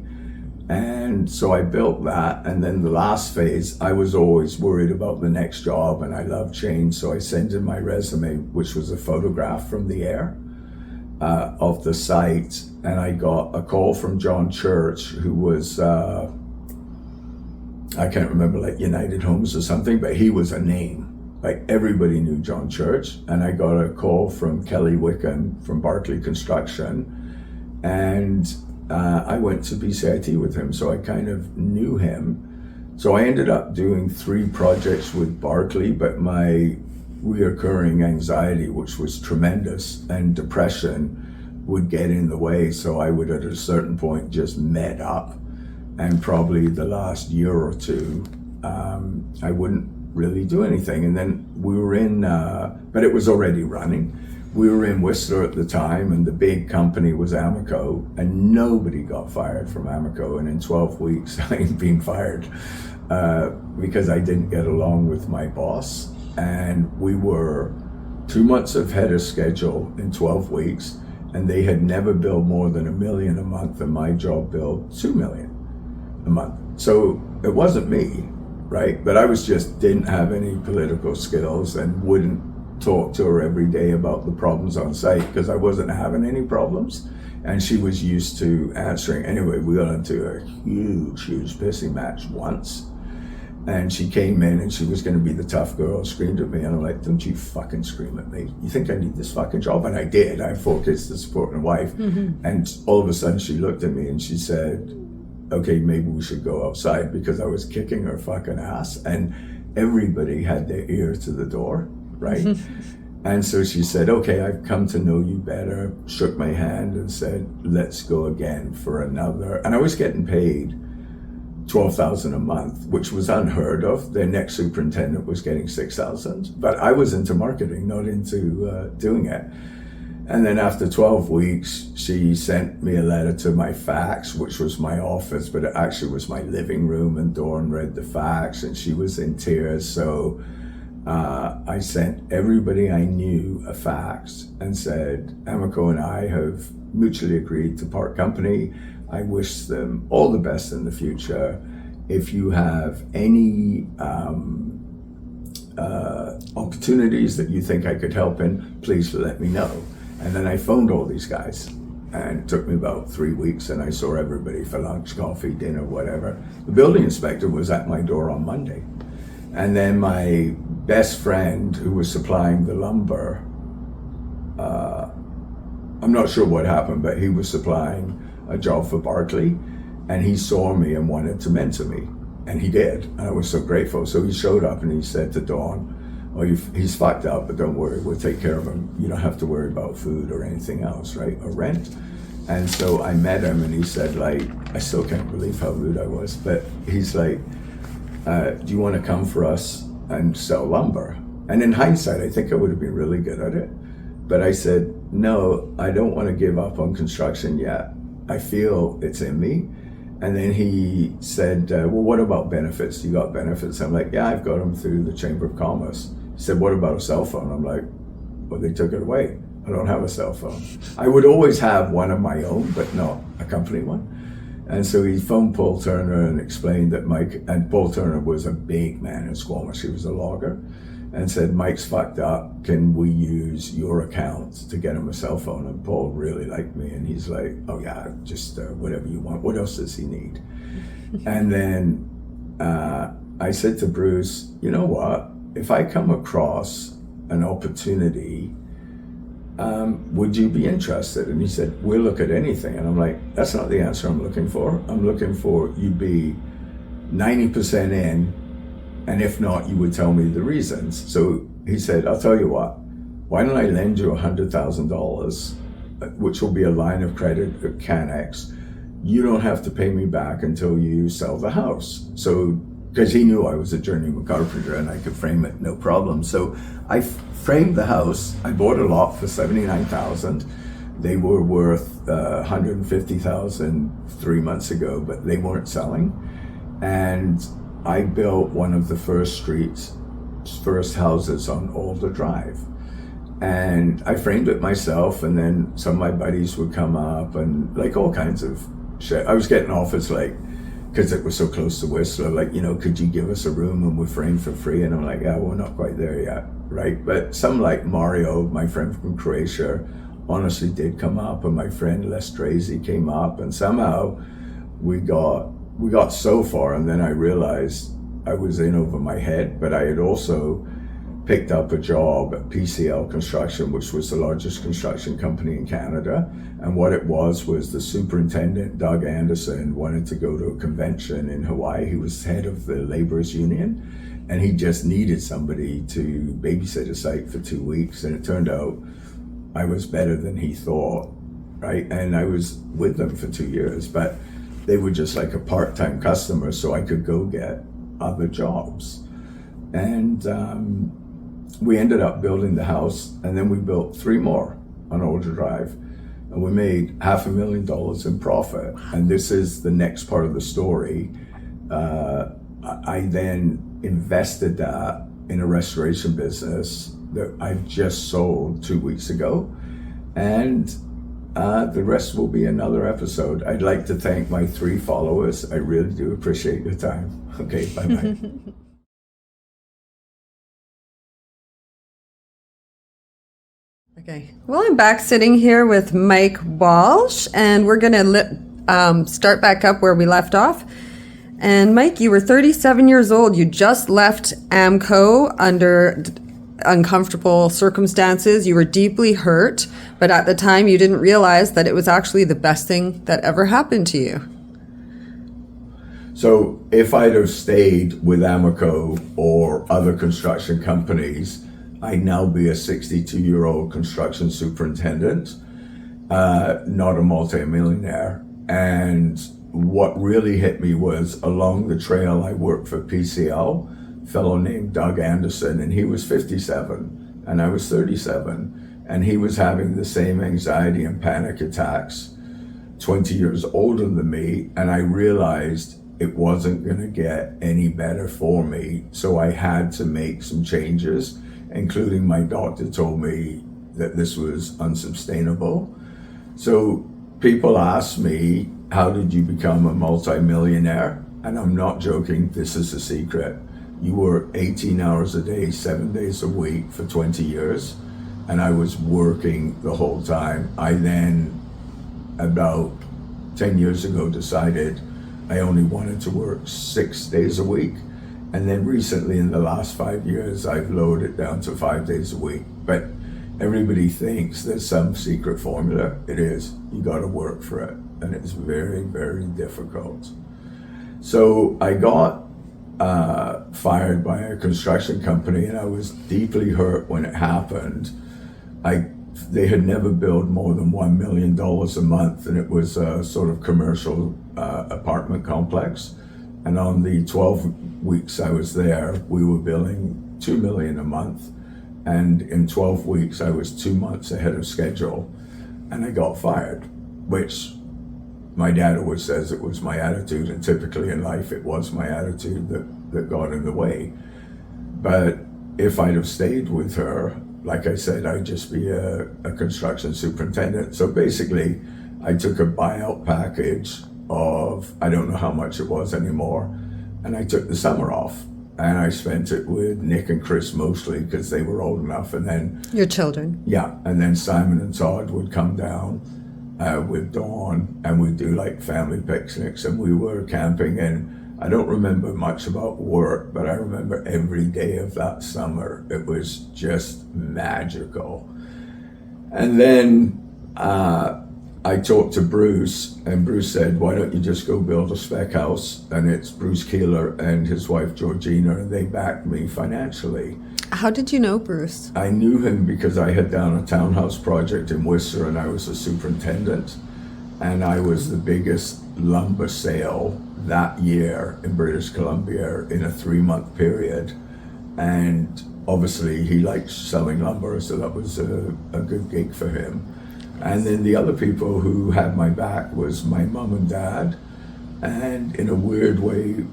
S4: And so I built that, and then the last phase, I was always worried about the next job, and I love change, so I sent in my resume, which was a photograph from the air of the site, and I got a call from John Church, who was, I can't remember, like United Homes or something, but he was a name. Like everybody knew John Church. And I got a call from Kelly Wickham from Barclay Construction, and I went to BCIT with him, so I kind of knew him. So I ended up doing 3 projects with Barclay, but my reoccurring anxiety, which was tremendous, and depression would get in the way. So I would at a certain point just met up, and probably the last year or two, I wouldn't really do anything. And then we were in, but it was already running. We were in Whistler at the time, and the big company was Amoco, and nobody got fired from Amoco. And in 12 weeks, I'd been fired because I didn't get along with my boss. And we were 2 months ahead of schedule in 12 weeks, and they had never billed more than $1 million a month, and my job billed $2 million a month. So it wasn't me, right? But I didn't have any political skills and wouldn't talk to her every day about the problems on site because I wasn't having any problems, and she was used to answering. Anyway, we got into a huge pissing match once, and she came in and she was going to be the tough girl, screamed at me, and I'm like, don't you fucking scream at me. You think I need this fucking job? And I did. I have 4 kids to support and a wife. And all of a sudden she looked at me and she said, okay, maybe we should go outside, because I was kicking her fucking ass, and everybody had their ear to the door, right? And so she said, okay, I've come to know you better, shook my hand and said, let's go again for another. And I was getting paid $12,000 a month, which was unheard of. Their next superintendent was getting $6,000, but I was into marketing, not into doing it. And then after 12 weeks, she sent me a letter to my fax, which was my office, but it actually was my living room, and Dawn read the fax and she was in tears. So I sent everybody I knew a fax and said, Amoco and I have mutually agreed to part company. I wish them all the best in the future. If you have any opportunities that you think I could help in, please let me know. And then I phoned all these guys, and it took me about 3 weeks, and I saw everybody for lunch, coffee, dinner, whatever. The building inspector was at my door on Monday. And then my best friend, who was supplying the lumber, I'm not sure what happened, but he was supplying a job for Barclay, and he saw me and wanted to mentor me, and he did, and I was so grateful. So he showed up and he said to Dawn, oh, he's fucked up, but don't worry, we'll take care of him. You don't have to worry about food or anything else, right, or rent. And so I met him, and he said, like, I still can't believe how rude I was, but he's like, do you want to come for us and sell lumber? And in hindsight, I think I would have been really good at it, but I said, no, I don't want to give up on construction yet. I feel it's in me. And then he said, well, what about benefits? You got benefits? I'm like, yeah, I've got them through the Chamber of Commerce. He said, what about a cell phone? I'm like, well, they took it away. I don't have a cell phone. I would always have one of my own, but not a company one. And so he phoned Paul Turner and explained that and Paul Turner was a big man in Squamish. He was a logger, and said, Mike's fucked up. Can we use your account to get him a cell phone? And Paul really liked me, and he's like, oh yeah, just whatever you want. What else does he need? And then I said to Bruce, you know what? If I come across an opportunity, would you be interested? And he said, we'll look at anything. And I'm like, that's not the answer I'm looking for. I'm looking for you be 90% in, and if not, you would tell me the reasons. So he said, I'll tell you what, why don't I lend you $100,000, which will be a line of credit at Canex. You don't have to pay me back until you sell the house. So, because he knew I was a journeyman carpenter and I could frame it no problem. So I framed the house. I bought a lot for $79,000. They were worth $150,000 3 months ago, but they weren't selling. And I built one of the first houses on Alder Drive. And I framed it myself, and then some of my buddies would come up and like all kinds of shit. I was getting offers like, because it was so close to Whistler, like, you know, could you give us a room and we'll frame for free? And I'm like, yeah, we're not quite there yet, right? But some like Mario, my friend from Croatia, honestly did come up, and my friend Les Tracy came up, and somehow we got so far, and then I realized I was in over my head, but I had also picked up a job at PCL Construction, which was the largest construction company in Canada. And what it was the superintendent, Doug Anderson, wanted to go to a convention in Hawaii. He was head of the laborers union, and he just needed somebody to babysit a site for 2 weeks. And it turned out I was better than he thought, right? And I was with them for 2 years, but they were just like a part-time customer, so I could go get other jobs. And we ended up building the house, and then we built 3 more on Older Drive, and we made $500,000 in profit. And this is the next part of the story. I then invested that in a restoration business that I just sold 2 weeks ago, and the rest will be another episode. I'd like to thank my 3 followers. I really do appreciate your time. Okay, bye-bye.
S2: Okay, well, I'm back sitting here with Mike Walsh, and we're going to start back up where we left off. And Mike, you were 37 years old. You just left AMCO under uncomfortable circumstances. You were deeply hurt, but at the time you didn't realize that it was actually the best thing that ever happened to you.
S4: So if I'd have stayed with Amoco or other construction companies, I'd now be a 62-year-old construction superintendent, not a multi-millionaire. And what really hit me was along the trail, I worked for PCL, a fellow named Doug Anderson, and he was 57 and I was 37. And he was having the same anxiety and panic attacks, 20 years older than me. And I realized it wasn't going to get any better for me. So I had to make some changes, including my doctor told me that this was unsustainable. So people ask me, how did you become a multi-millionaire? And I'm not joking, this is a secret. You work 18 hours a day, 7 days a week for 20 years. And I was working the whole time. I then, about 10 years ago, decided I only wanted to work 6 days a week. And then recently, in the last 5 years, I've lowered it down to 5 days a week. But everybody thinks there's some secret formula. It is. You got to work for it. And it's very, very difficult. So I got fired by a construction company, and I was deeply hurt when it happened. They had never billed more than $1 million a month, and it was a sort of commercial apartment complex. And on the 12 weeks I was there, we were billing $2 million a month. And in 12 weeks, I was 2 months ahead of schedule, and I got fired, which my dad always says it was my attitude, and typically in life, it was my attitude that got in the way. But if I'd have stayed with her, like I said, I'd just be a construction superintendent. So basically, I took a buyout package of, I don't know how much it was anymore, and I took the summer off. And I spent it with Nick and Chris mostly because they were old enough. And then...
S2: Your children.
S4: Yeah. And then Simon and Todd would come down with Dawn, and we'd do like family picnics, and we were camping. And I don't remember much about work, but I remember every day of that summer. It was just magical. And then I talked to Bruce, and Bruce said, why don't you just go build a spec house? And it's Bruce Keeler and his wife Georgina, and they backed me financially.
S2: How did you know Bruce?
S4: I knew him because I had done a townhouse project in Worcester, and I was a superintendent. And I was the biggest lumber sale that year in British Columbia in a 3-month period. And obviously he liked selling lumber, so that was a good gig for him. And then the other people who had my back was my mom and dad, and in a weird way,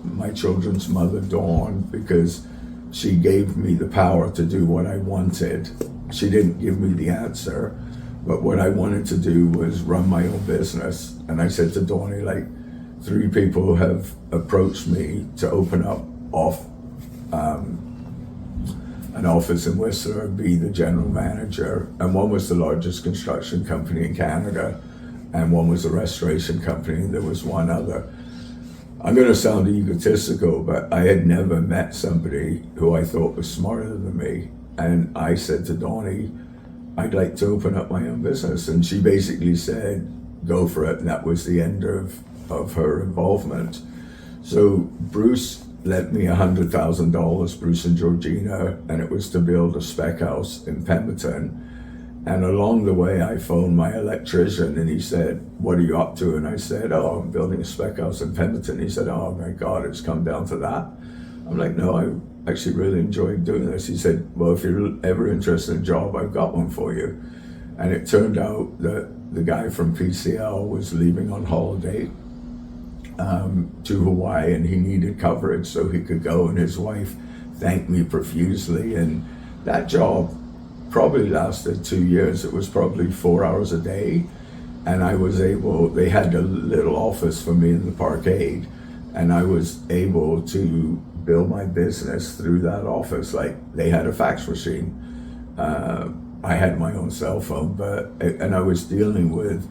S4: my children's mother, Dawn, because she gave me the power to do what I wanted. She didn't give me the answer, but what I wanted to do was run my own business. And I said to Dawn, like, 3 people have approached me to open up an office in Whistler and be the general manager. And one was the largest construction company in Canada, and one was a restoration company. There was one other. I'm going to sound egotistical, but I had never met somebody who I thought was smarter than me. And I said to Donnie, I'd like to open up my own business. And she basically said, go for it. And that was the end of her involvement. So Bruce lent me $100,000, Bruce and Georgina, and it was to build a spec house in Pemberton. And along the way, I phoned my electrician and he said, what are you up to? And I said, oh, I'm building a spec house in Pemberton. He said, oh my God, it's come down to that. I'm like, no, I actually really enjoyed doing this. He said, well, if you're ever interested in a job, I've got one for you. And it turned out that the guy from PCL was leaving on holiday to Hawaii, and he needed coverage so he could go, and his wife thanked me profusely. And that job probably lasted 2 years. It was probably 4 hours a day, and I was able, they had a little office for me in the parkade, and I was able to build my business through that office. Like, they had a fax machine, I had my own cell phone, and I was dealing with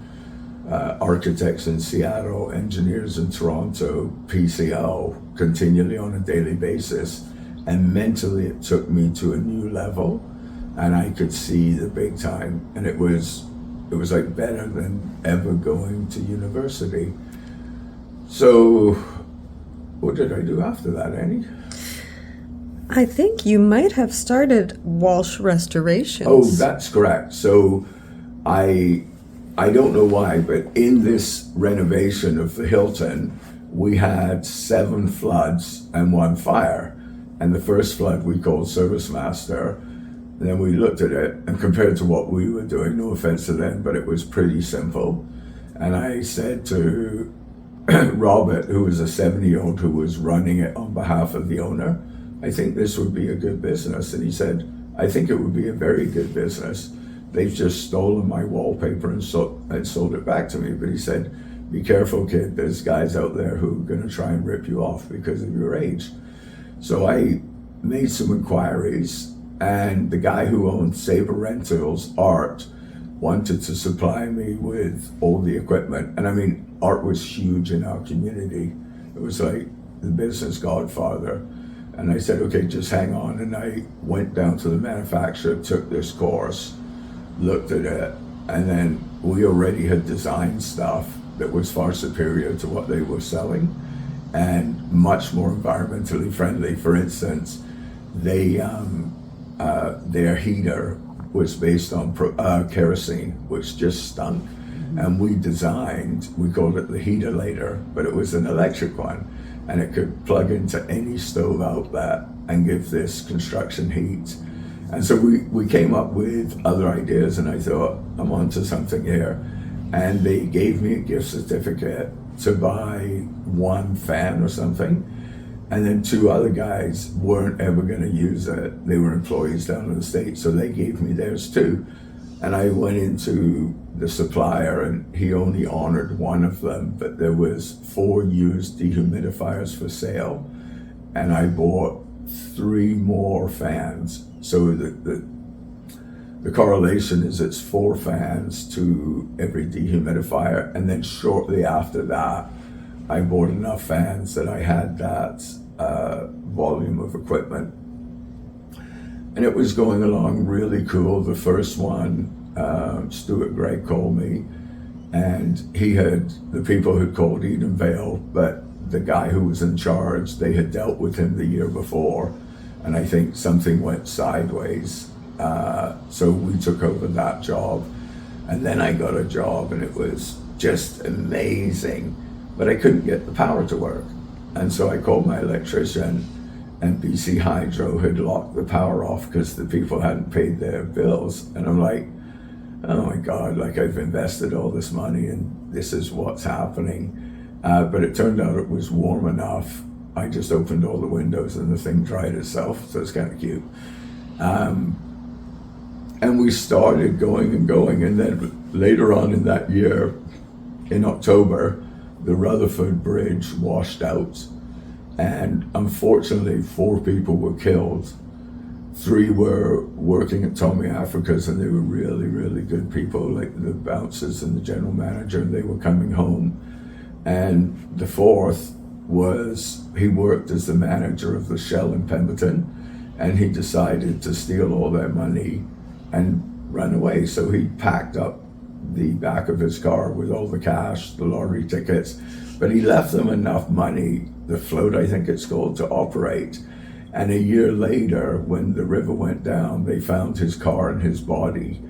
S4: architects in Seattle, engineers in Toronto, PCL, continually on a daily basis. And mentally it took me to a new level, and I could see the big time. And it was like better than ever going to university. So what did I do after that, Annie?
S2: I think you might have started Walsh Restorations.
S4: Oh, that's correct. So I don't know why, but in this renovation of the Hilton, we had 7 floods and 1 fire. And the first flood we called Service Master. And then we looked at it, and compared to what we were doing, no offense to them, but it was pretty simple. And I said to Robert, who was a 70-year-old who was running it on behalf of the owner, I think this would be a good business. And he said, I think it would be a very good business. They've just stolen my wallpaper and sold it back to me. But he said, be careful, kid. There's guys out there who are going to try and rip you off because of your age. So I made some inquiries, and the guy who owned Sabre Rentals, Art, wanted to supply me with all the equipment. And I mean, Art was huge in our community. It was like the business godfather. And I said, okay, just hang on. And I went down to the manufacturer, took this course, looked at it, and then we already had designed stuff that was far superior to what they were selling and much more environmentally friendly. For instance, their heater was based on kerosene, which just stunk. And we called it the heater later, but it was an electric one, and it could plug into any stove outlet and give this construction heat. And so we came up with other ideas, and I thought, I'm onto something here. And they gave me a gift certificate to buy 1 fan or something. And then 2 other guys weren't ever going to use it. They were employees down in the States, so they gave me theirs too. And I went into the supplier, and he only honored 1 of them, but there was 4 used dehumidifiers for sale. And I bought 3 more fans. So the correlation is it's 4 fans to every dehumidifier. And then shortly after that, I bought enough fans that I had that volume of equipment. And it was going along really cool. The first one, Stuart Gregg called me, and the people had called Edenvale, but the guy who was in charge, they had dealt with him the year before, and I think something went sideways. So we took over that job, and then I got a job, and it was just amazing, but I couldn't get the power to work. And so I called my electrician, and BC Hydro had locked the power off because the people hadn't paid their bills. And I'm like, oh my God, like I've invested all this money and this is what's happening. But it turned out it was warm enough. I just opened all the windows and the thing dried itself, so it's kind of cute. And we started going and going, and then later on in that year, in October, the Rutherford Bridge washed out, and unfortunately 4 people were killed. 3 were working at Tommy Africa's, and they were really, really good people, like the bouncers and the general manager, and they were coming home. And the 4th he worked as the manager of the Shell in Pemberton, and he decided to steal all their money and run away. So he packed up the back of his car with all the cash, the lottery tickets, but he left them enough money, the float I think it's called, to operate. And a year later, when the river went down, they found his car and his body,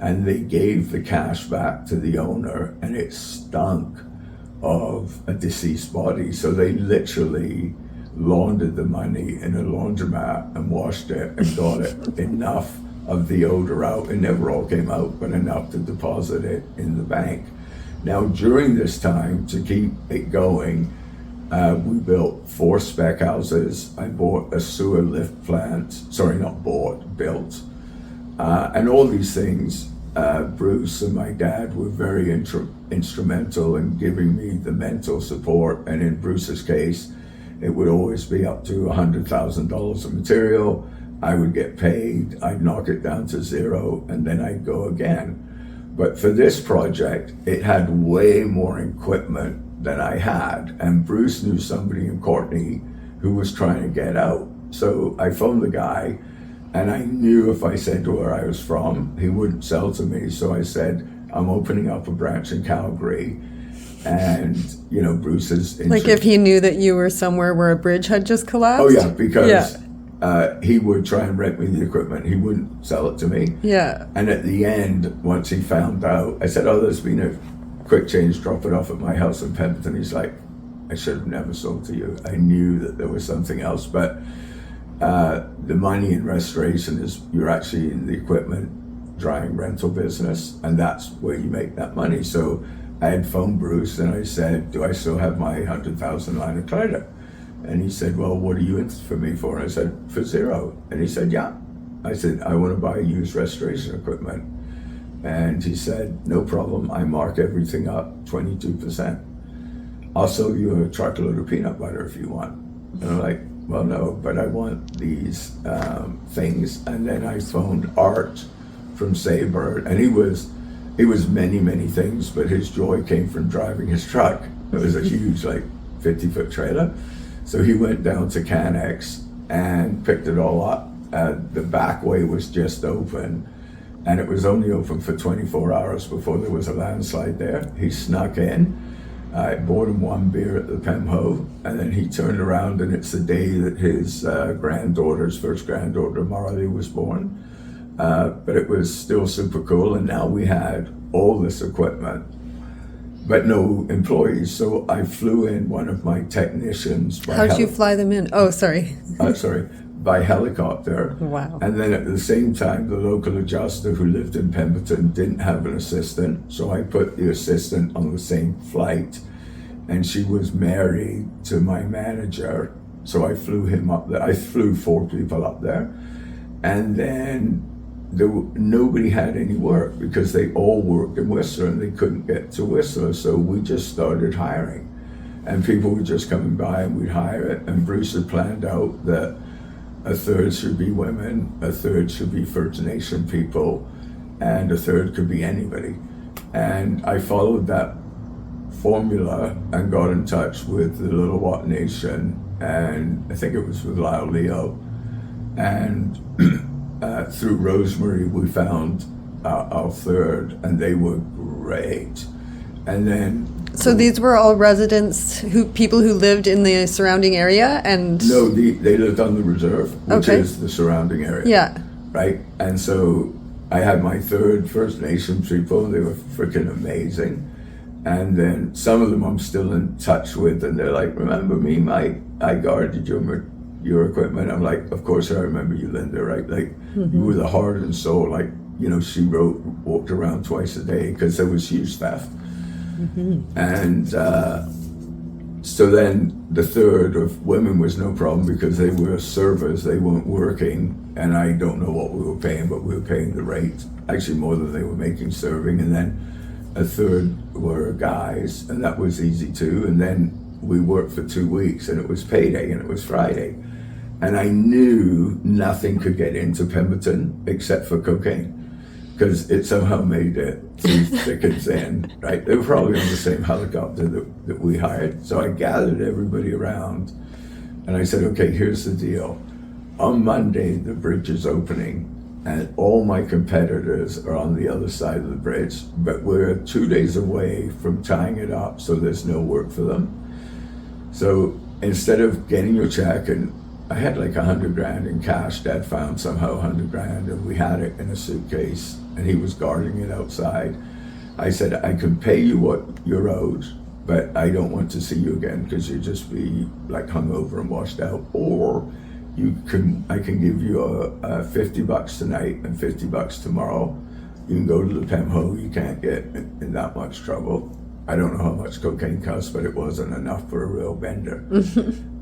S4: and they gave the cash back to the owner, and it stunk of a deceased body. So they literally laundered the money in a laundromat and washed it and got it enough of the odor out. It never all came out, but enough to deposit it in the bank. Now, during this time, to keep it going, we built 4 spec houses. I bought a sewer lift plant. Sorry, not bought, built. And all these things, Bruce and my dad were very instrumental in giving me the mental support. And in Bruce's case, it would always be up to $100,000 of material. I would get paid, I'd knock it down to 0, and then I'd go again. But for this project, it had way more equipment than I had. And Bruce knew somebody in Courtney who was trying to get out. So I phoned the guy, and I knew if I said where I was from, he wouldn't sell to me. So I said, I'm opening up a branch in Calgary. And, you know, Bruce is...
S2: Like if he knew that you were somewhere where a bridge had just collapsed?
S4: Oh, yeah, because he would try and rent me the equipment. He wouldn't sell it to me.
S2: Yeah.
S4: And at the end, once he found out, I said, oh, there's been a quick change, drop it off at my house in Pemberton. He's like, I should have never sold to you. I knew that there was something else. But the money in restoration is you're actually in the equipment drying rental business, and that's where you make that money. So I had phoned Bruce and I said, do I still have my 100,000 line of credit? And he said, well, what are you in for me for? And I said, for 0. And he said, yeah. I said, I want to buy used restoration equipment. And he said, no problem. I mark everything up 22%. I'll sell you a truckload of peanut butter if you want. And I'm like, well, no, but I want these things. And then I phoned Art from Sabre, and he was many, many things, but his joy came from driving his truck. It was a huge, 50-foot trailer. So he went down to Canex and picked it all up. The back way was just open, and it was only open for 24 hours before there was a landslide there. He snuck in. I bought him 1 beer at the Pemho, and then he turned around, and it's the day that his first granddaughter, Marley, was born. But it was still super cool, and now we had all this equipment, but no employees. So I flew in one of my technicians.
S2: How'd you fly them in? Oh, sorry.
S4: By helicopter.
S2: Wow.
S4: And then at the same time, the local adjuster who lived in Pemberton didn't have an assistant, so I put the assistant on the same flight, and she was married to my manager, so I flew him up there. I flew 4 people up there, and then nobody had any work because they all worked in Whistler and they couldn't get to Whistler, so we just started hiring, and people were just coming by and we'd hire it. And Bruce had planned out that 1/3 should be women, 1/3 should be First Nation people, and 1/3 could be anybody. And I followed that formula and got in touch with the Little Wat Nation, and I think it was with Lyle Leo, and through Rosemary we found our 3rd, and they were great. And then
S2: so these were all residents, people who lived in the surrounding area, and
S4: no, they lived on the reserve, which is the surrounding area.
S2: Yeah.
S4: Right. And so I had my 3rd First Nation people, and they were freaking amazing. And then some of them I'm still in touch with, and they're like, remember me, Mike? I guarded your equipment. I'm like, of course I remember you, Linda, right? You were the heart and soul. She walked around twice a day because there was huge theft. And so then the 3rd of women was no problem because they were servers, they weren't working, and I don't know what we were paying, but we were paying the rate, actually more than they were making serving. And then 1/3 were guys, and that was easy too. And then we worked for 2 weeks, and it was payday, and it was Friday. And I knew nothing could get into Pemberton except for cocaine. because it somehow made it through thick and thin, right? They were probably on the same helicopter that we hired. So I gathered everybody around and I said, okay, here's the deal. On Monday, the bridge is opening and all my competitors are on the other side of the bridge, but we're 2 days away from tying it up, so there's no work for them. So instead of getting your check, and I had like 100 grand in cash, Dad found somehow 100 grand and we had it in a suitcase and he was guarding it outside. I said, I can pay you what you're owed, but I don't want to see you again because you'll just be like hungover and washed out. Or I can give you a $50 tonight and $50 tomorrow. You can go to the Pemho, you can't get in that much trouble. I don't know how much cocaine costs, but it wasn't enough for a real bender.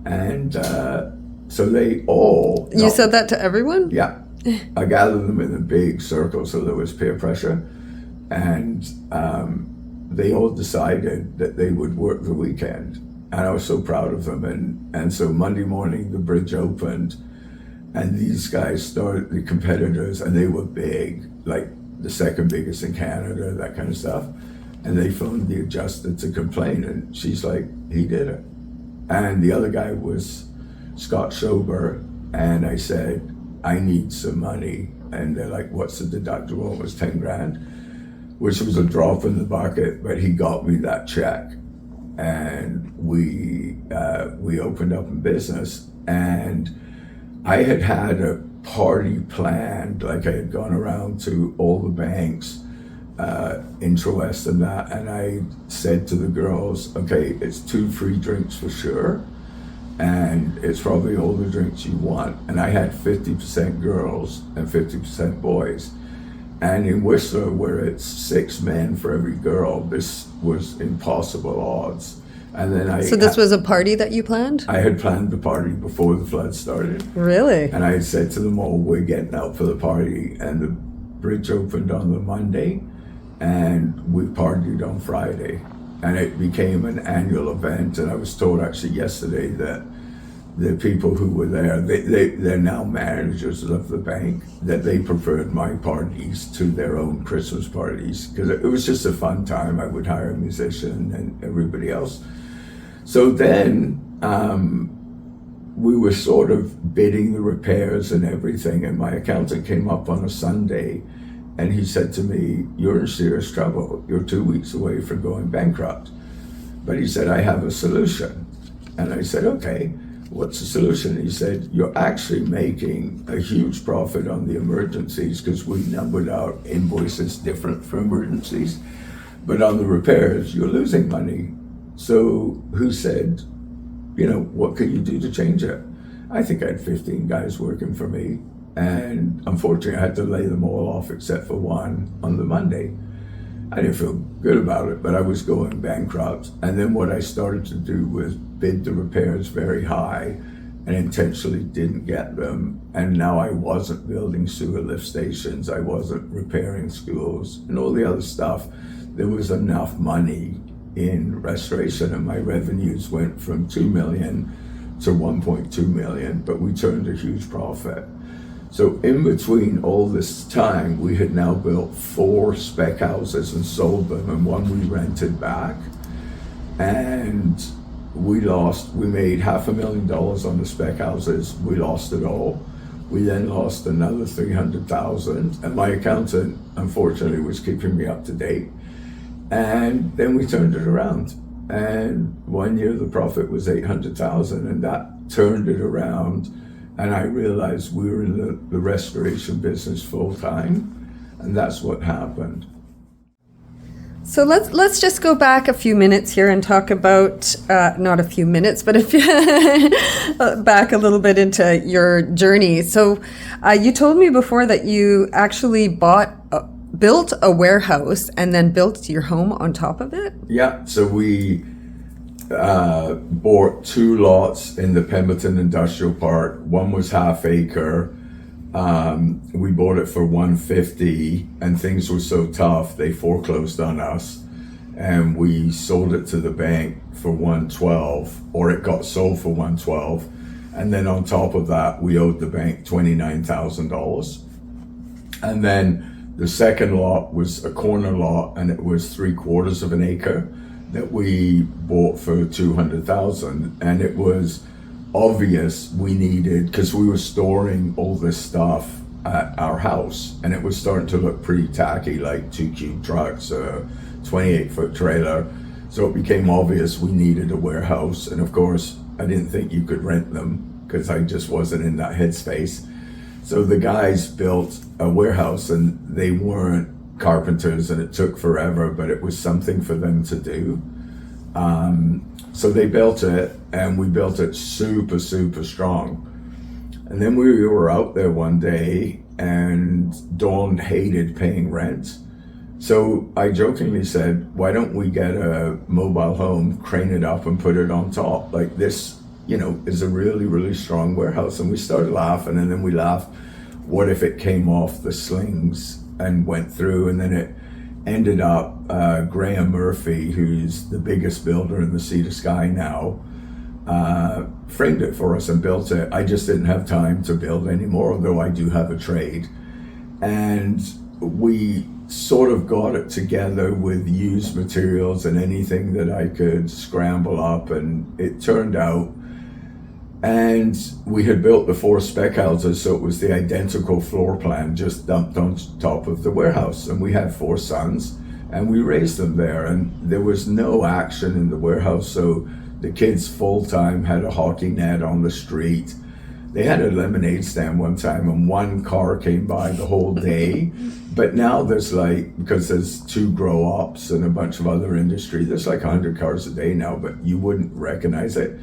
S4: And so they all...
S2: You said that to everyone?
S4: Yeah. I gathered them in a big circle, so there was peer pressure. And they all decided that they would work the weekend. And I was so proud of them. And so Monday morning, the bridge opened, and these guys started, the competitors, and they were big, like the second biggest in Canada, that kind of stuff. And they phoned the adjuster to complain, and she's like, he did it. And the other guy was Scott Schober, and I said, I need some money. And they're like, what's the deductible? It was 10 grand, which was a drop in the bucket, but he got me that check. And we opened up in business, and I had a party planned, like I had gone around to all the banks, Intrawest and that, and I said to the girls, okay, it's 2 free drinks for sure, and it's probably all the drinks you want. And I had 50% girls and 50% boys. And in Whistler, where it's 6 men for every girl, this was impossible odds. And then
S2: So this was a party that you planned?
S4: I had planned the party before the flood started.
S2: Really?
S4: And I had said to them all, we're getting out for the party. And the bridge opened on the Monday, and we partied on Friday. And it became an annual event. And I was told actually yesterday that the people who were there, they're now managers of the bank, that they preferred my parties to their own Christmas parties, because it was just a fun time. I would hire a musician and everybody else. So then we were sort of bidding the repairs and everything, and my accountant came up on a Sunday and he said to me, you're in serious trouble. You're 2 weeks away from going bankrupt. But he said, I have a solution. And I said, okay, what's the solution? He said, you're actually making a huge profit on the emergencies, because we numbered our invoices different for emergencies. But on the repairs, you're losing money. So who said, what can you do to change it? I think I had 15 guys working for me. And unfortunately, I had to lay them all off except for one on the Monday. I didn't feel good about it, but I was going bankrupt. And then what I started to do was bid the repairs very high and intentionally didn't get them. And now I wasn't building sewer lift stations. I wasn't repairing schools and all the other stuff. There was enough money in restoration, and my revenues went from 2 million to 1.2 million, but we turned a huge profit. So in between all this time, we had now built 4 spec houses and sold them, and one we rented back. And we made $500,000 on the spec houses. We lost it all. We then lost another 300,000, and my accountant, unfortunately, was keeping me up to date. And then we turned it around. And 1 year the profit was 800,000, and that turned it around. And I realized we were in the restoration business full time, and that's what happened.
S2: So let's just go back a few minutes here and talk about, not a few minutes, but back a little bit into your journey. So you told me before that you actually built a warehouse and then built your home on top of it?
S4: Yeah, so we bought 2 lots in the Pemberton Industrial Park. One was half acre. We bought it for $150, and things were so tough they foreclosed on us, and we sold it to the bank for $112, or it got sold for $112, and then on top of that we owed the bank $29,000. And then The second lot was a corner lot, and it was 3/4 of an acre that we bought for 200,000. And it was obvious we needed, because we were storing all this stuff at our house, and it was starting to look pretty tacky, like 2 cube trucks, a 28-foot trailer. So it became obvious we needed a warehouse. And of course, I didn't think you could rent them because I just wasn't in that headspace. So the guys built a warehouse, and they weren't carpenters, and it took forever, but it was something for them to do. So they built it, and we built it super, super strong. And then we were out there one day, and Dawn hated paying rent. So I jokingly said, why don't we get a mobile home, crane it up, and put it on top? Like, this, is a really, really strong warehouse. And we started laughing, and then we laughed, what if it came off the slings and went through? And then it ended up, Graham Murphy, who's the biggest builder in the Sea to Sky now, framed it for us and built it. I just didn't have time to build anymore, although I do have a trade. And we sort of got it together with used materials and anything that I could scramble up, and it turned out. And we had built the 4 spec houses, so it was the identical floor plan, just dumped on top of the warehouse. And we had 4 sons, and we raised them there, and there was no action in the warehouse. So the kids full-time had a hockey net on the street. They had a lemonade stand one time, and 1 car came by the whole day. But now there's because there's 2 grow-ops and a bunch of other industry, there's 100 cars a day now, but you wouldn't recognize it.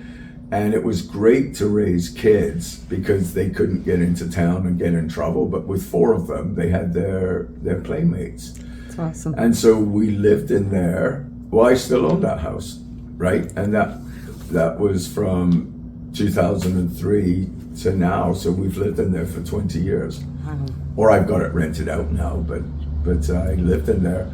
S4: And it was great to raise kids because they couldn't get into town and get in trouble. But with 4 of them, they had their playmates.
S2: That's awesome.
S4: And so we lived in there. Well, I still own that house, right? And that was from 2003 to now. So we've lived in there for 20 years.
S2: Wow.
S4: Or I've got it rented out now, but I lived in there.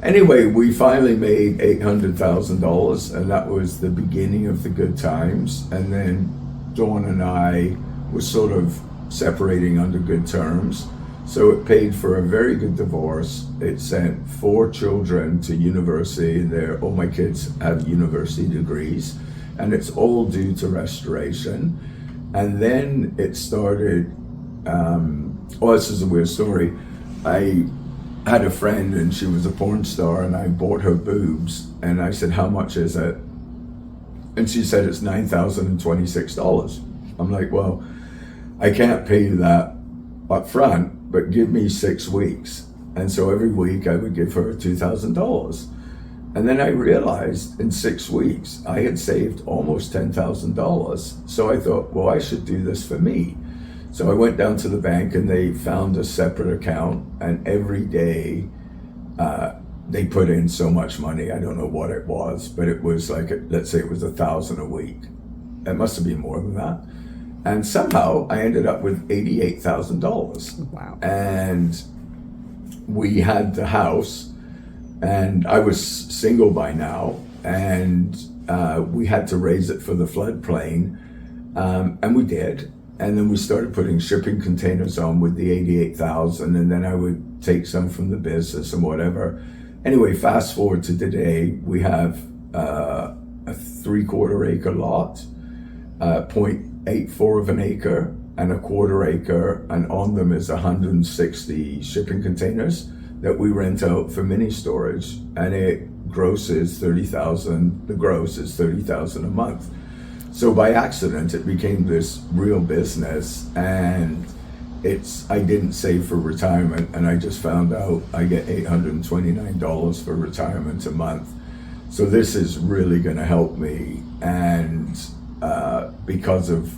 S4: Anyway, we finally made $800,000, and that was the beginning of the good times. And then Dawn and I were sort of separating under good terms. So it paid for a very good divorce. It sent 4 children to university. All my kids have university degrees, and it's all due to restoration. And then it started, this is a weird story. I had a friend, and she was a porn star, and I bought her boobs, and I said, how much is it? And she said, it's $9,026. I'm like, well, I can't pay you that up front, but give me 6 weeks. And so every week I would give her $2,000. And then I realized in 6 weeks I had saved almost $10,000. So I thought, well, I should do this for me. So I went down to the bank, and they found a separate account, and every day they put in so much money. I don't know what it was, but it was let's say it was $1,000 a week. It must have been more than that. And somehow I ended up with $88,000.
S2: Wow.
S4: And we had the house, and I was single by now, and we had to raise it for the floodplain, and we did. And then we started putting shipping containers on with the 88,000, and then I would take some from the business and whatever. Anyway, fast forward to today, we have a 3/4 acre lot, 0.84 of an acre, and a 1/4 acre, and on them is 160 shipping containers that we rent out for mini storage, and it grosses 30,000. The gross is 30,000 a month. So by accident, it became this real business, and I didn't save for retirement, and I just found out I get $829 for retirement a month. So this is really going to help me, and because of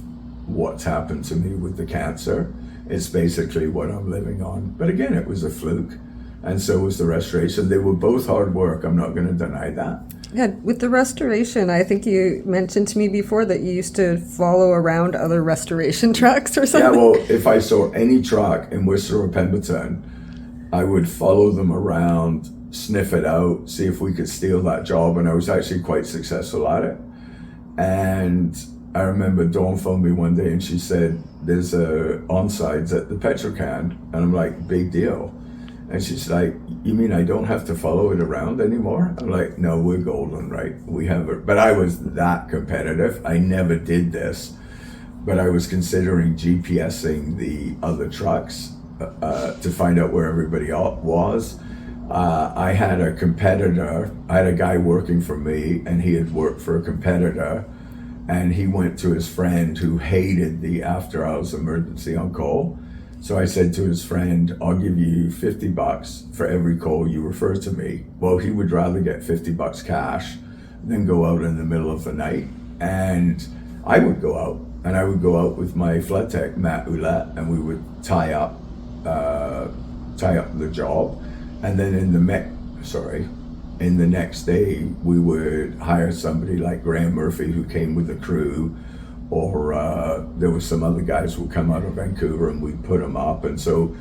S4: what's happened to me with the cancer, it's basically what I'm living on. But again, it was a fluke, and so was the restoration. They were both hard work. I'm not going to deny that.
S2: Yeah, with the restoration, I think you mentioned to me before that you used to follow around other restoration trucks or something.
S4: Yeah, well, if I saw any truck in Worcester or Pemberton, I would follow them around, sniff it out, see if we could steal that job, and I was actually quite successful at it. And I remember Dawn phoned me one day, and she said, there's a onsides at the Petrocan, and I'm like, big deal. And she's like, you mean I don't have to follow it around anymore? I'm like, no, we're golden, right? We have it. But I was that competitive. I never did this, but I was considering GPSing the other trucks to find out where everybody else was. I had a competitor. I had a guy working for me, and he had worked for a competitor, and he went to his friend who hated the after-hours emergency on call. So I said to his friend, I'll give you $50 for every call you refer to me. Well, he would rather get $50 cash than go out in the middle of the night. And I would go out, and I would go out with my flood tech, Matt Ouellette, and we would tie up the job. And then in the next day, we would hire somebody like Graham Murphy, who came with the crew, or there were some other guys who would come out of Vancouver, and we'd put them up. And so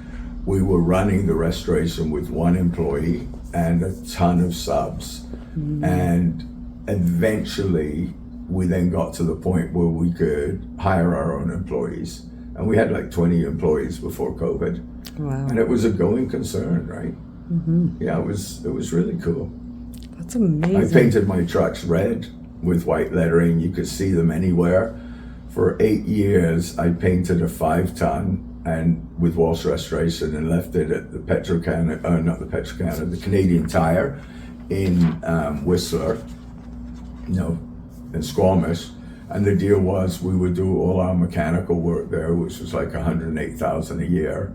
S4: we were running the restoration with one employee and a ton of subs. Mm-hmm. And eventually we then got to the point where we could hire our own employees. And we had like 20 employees before COVID.
S2: Wow.
S4: And it was a going concern, right?
S2: Mm-hmm.
S4: Yeah, it was really cool.
S2: That's amazing.
S4: I painted my trucks red with white lettering. You could see them anywhere. For 8 years, I painted a 5-ton and with Walsh Restoration, and left it at the the Canadian Tire in Whistler, in Squamish. And the deal was we would do all our mechanical work there, which was like $108,000 a year.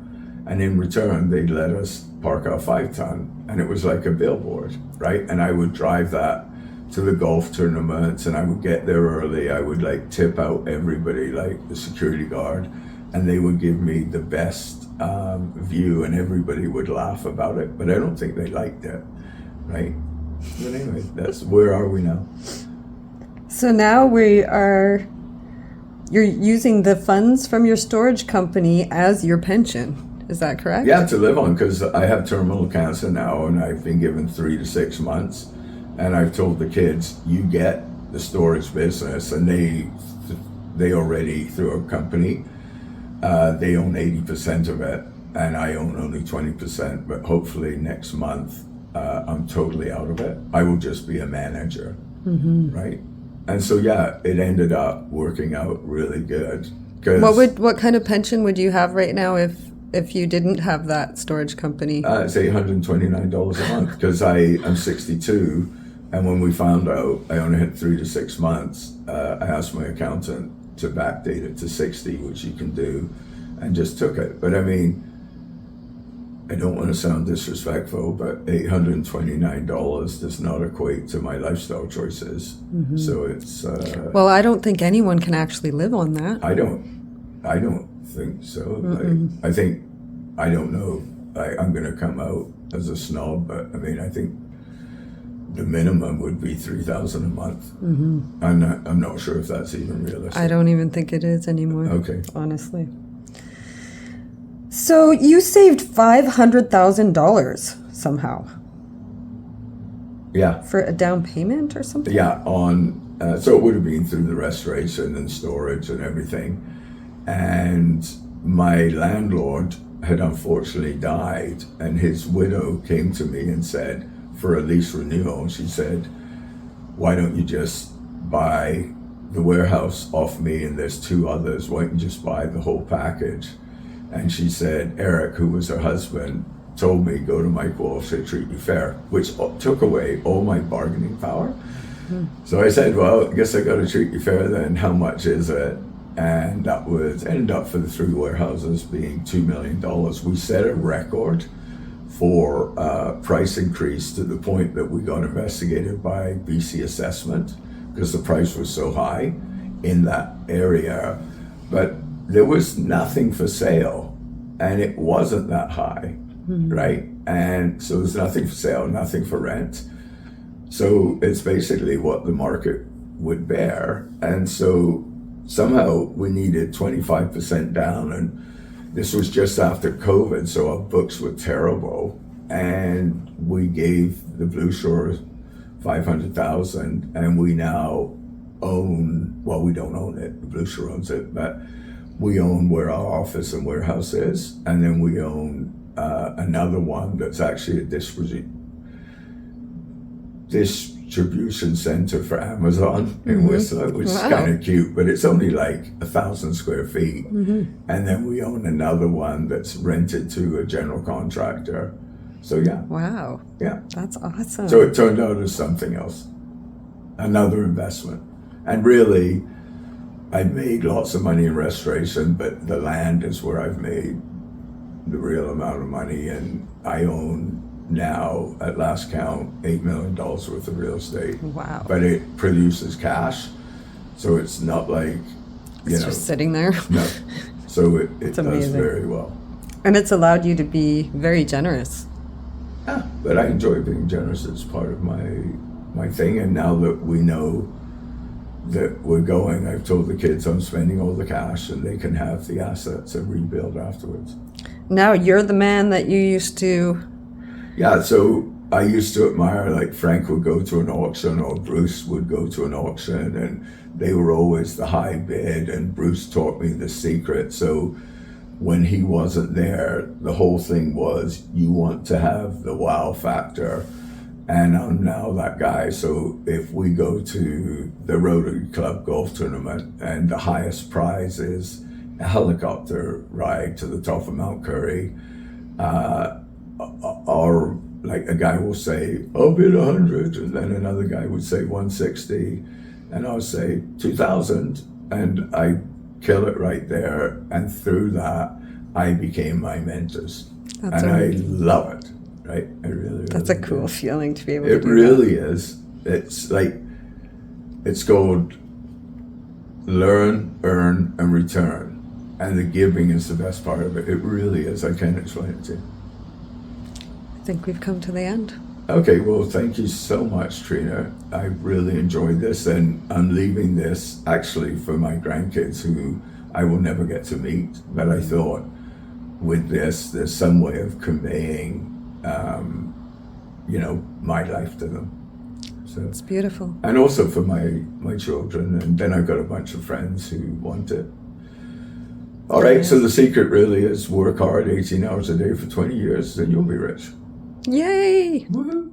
S4: And in return, they'd let us park our 5-ton, and it was like a billboard, right? And I would drive that to the golf tournaments, and I would get there early. I would like tip out everybody, like the security guard, and they would give me the best view, and everybody would laugh about it. But I don't think they liked it, right? But anyway, where are we now?
S2: So now you're using the funds from your storage company as your pension. Is that correct?
S4: Yeah, to live on, because I have terminal cancer now, and I've been given 3 to 6 months. And I've told the kids, you get the storage business, and they already, through a company, they own 80% of it, and I own only 20%. But hopefully next month, I'm totally out of it. I will just be a manager, mm-hmm. right? And so yeah, it ended up working out really good.
S2: What kind of pension would you have right now if you didn't have that storage company?
S4: It's $829 a month, because I'm 62, and when we found out I only had 3 to 6 months, I asked my accountant to backdate it to 60, which you can do, and just took it. But I mean, I don't want to sound disrespectful, but $829 does not equate to my lifestyle choices. Mm-hmm. So it's...
S2: well, I don't think anyone can actually live on that.
S4: I don't think so. I don't know. I'm going to come out as a snob, but I mean, I think the minimum would be $3,000 a month. Mm-hmm. I'm not sure if that's even realistic.
S2: I don't even think it is anymore.
S4: Okay.
S2: Honestly. So you saved $500,000 somehow.
S4: Yeah.
S2: For a down payment or something?
S4: Yeah, so it would have been through the restoration and storage and everything. And my landlord had unfortunately died, and his widow came to me and said, for a lease renewal, she said, why don't you just buy the warehouse off me, and there's 2 others, why don't you just buy the whole package? And she said, Eric, who was her husband, told me, go to Mike Walsh, they treat you fair, which took away all my bargaining power. Mm-hmm. So I said, well, I guess I got to treat you fair then. How much is it? And that ended up for the 3 warehouses being $2 million. We set a record for price increase to the point that we got investigated by BC Assessment because the price was so high in that area. But there was nothing for sale, and it wasn't that high, mm-hmm. right? And so there's nothing for sale, nothing for rent. So it's basically what the market would bear. And so somehow we needed 25% down, and this was just after COVID, so our books were terrible. And we gave the Blue Shore $500,000, and we now own, well, we don't own it, the Blue Shore owns it, but we own where our office and warehouse is, and then we own another one that's actually a distribution center for Amazon in Whistler, which is kind of cute, but it's only like 1,000 square feet. And then we own another one that's rented to a general contractor. So yeah.
S2: Wow.
S4: Yeah.
S2: That's awesome.
S4: So it turned out as something else, another investment. And really, I made lots of money in restoration, but the land is where I've made the real amount of money. And I own now, at last count, $8 million worth of real estate.
S2: Wow.
S4: But it produces cash. So it's not like,
S2: It's just sitting there.
S4: No. So it does
S2: amazing.
S4: very well.
S2: And it's allowed you to be very generous.
S4: Yeah, but I enjoy being generous. It's part of my thing. And now that we know that we're going, I've told the kids I'm spending all the cash and they can have the assets and rebuild afterwards.
S2: Now you're the man that you used to.
S4: Yeah, so I used to admire, like Frank would go to an auction or Bruce would go to an auction, and they were always the high bid, and Bruce taught me the secret. So when he wasn't there, the whole thing was you want to have the wow factor. And I'm now that guy. So if we go to the Rotary Club golf tournament and the highest prize is a helicopter ride to the top of Mount Curry, or like a guy will say, I'll bid 100, and then another guy would say 160, and I'll say 2,000, and I kill it right there. And through that, I became my mentors.
S2: That's
S4: and I
S2: amazing.
S4: love it, right? I really
S2: That's a
S4: do.
S2: cool feeling to be able to
S4: It
S2: do
S4: really is. It's like, it's called learn, earn, and return. And the giving is the best part of it. It really is. I can't explain it to you.
S2: I think we've come to the end.
S4: Okay, well, thank you so much, Trina. I really enjoyed this, and I'm leaving this actually for my grandkids who I will never get to meet. But I thought with this, there's some way of conveying, my life to them. So
S2: It's beautiful.
S4: and also for my children, and then I've got a bunch of friends who want it. All right, so the secret really is work hard 18 hours a day for 20 years, and you'll be rich.
S2: Yay!
S4: Woohoo!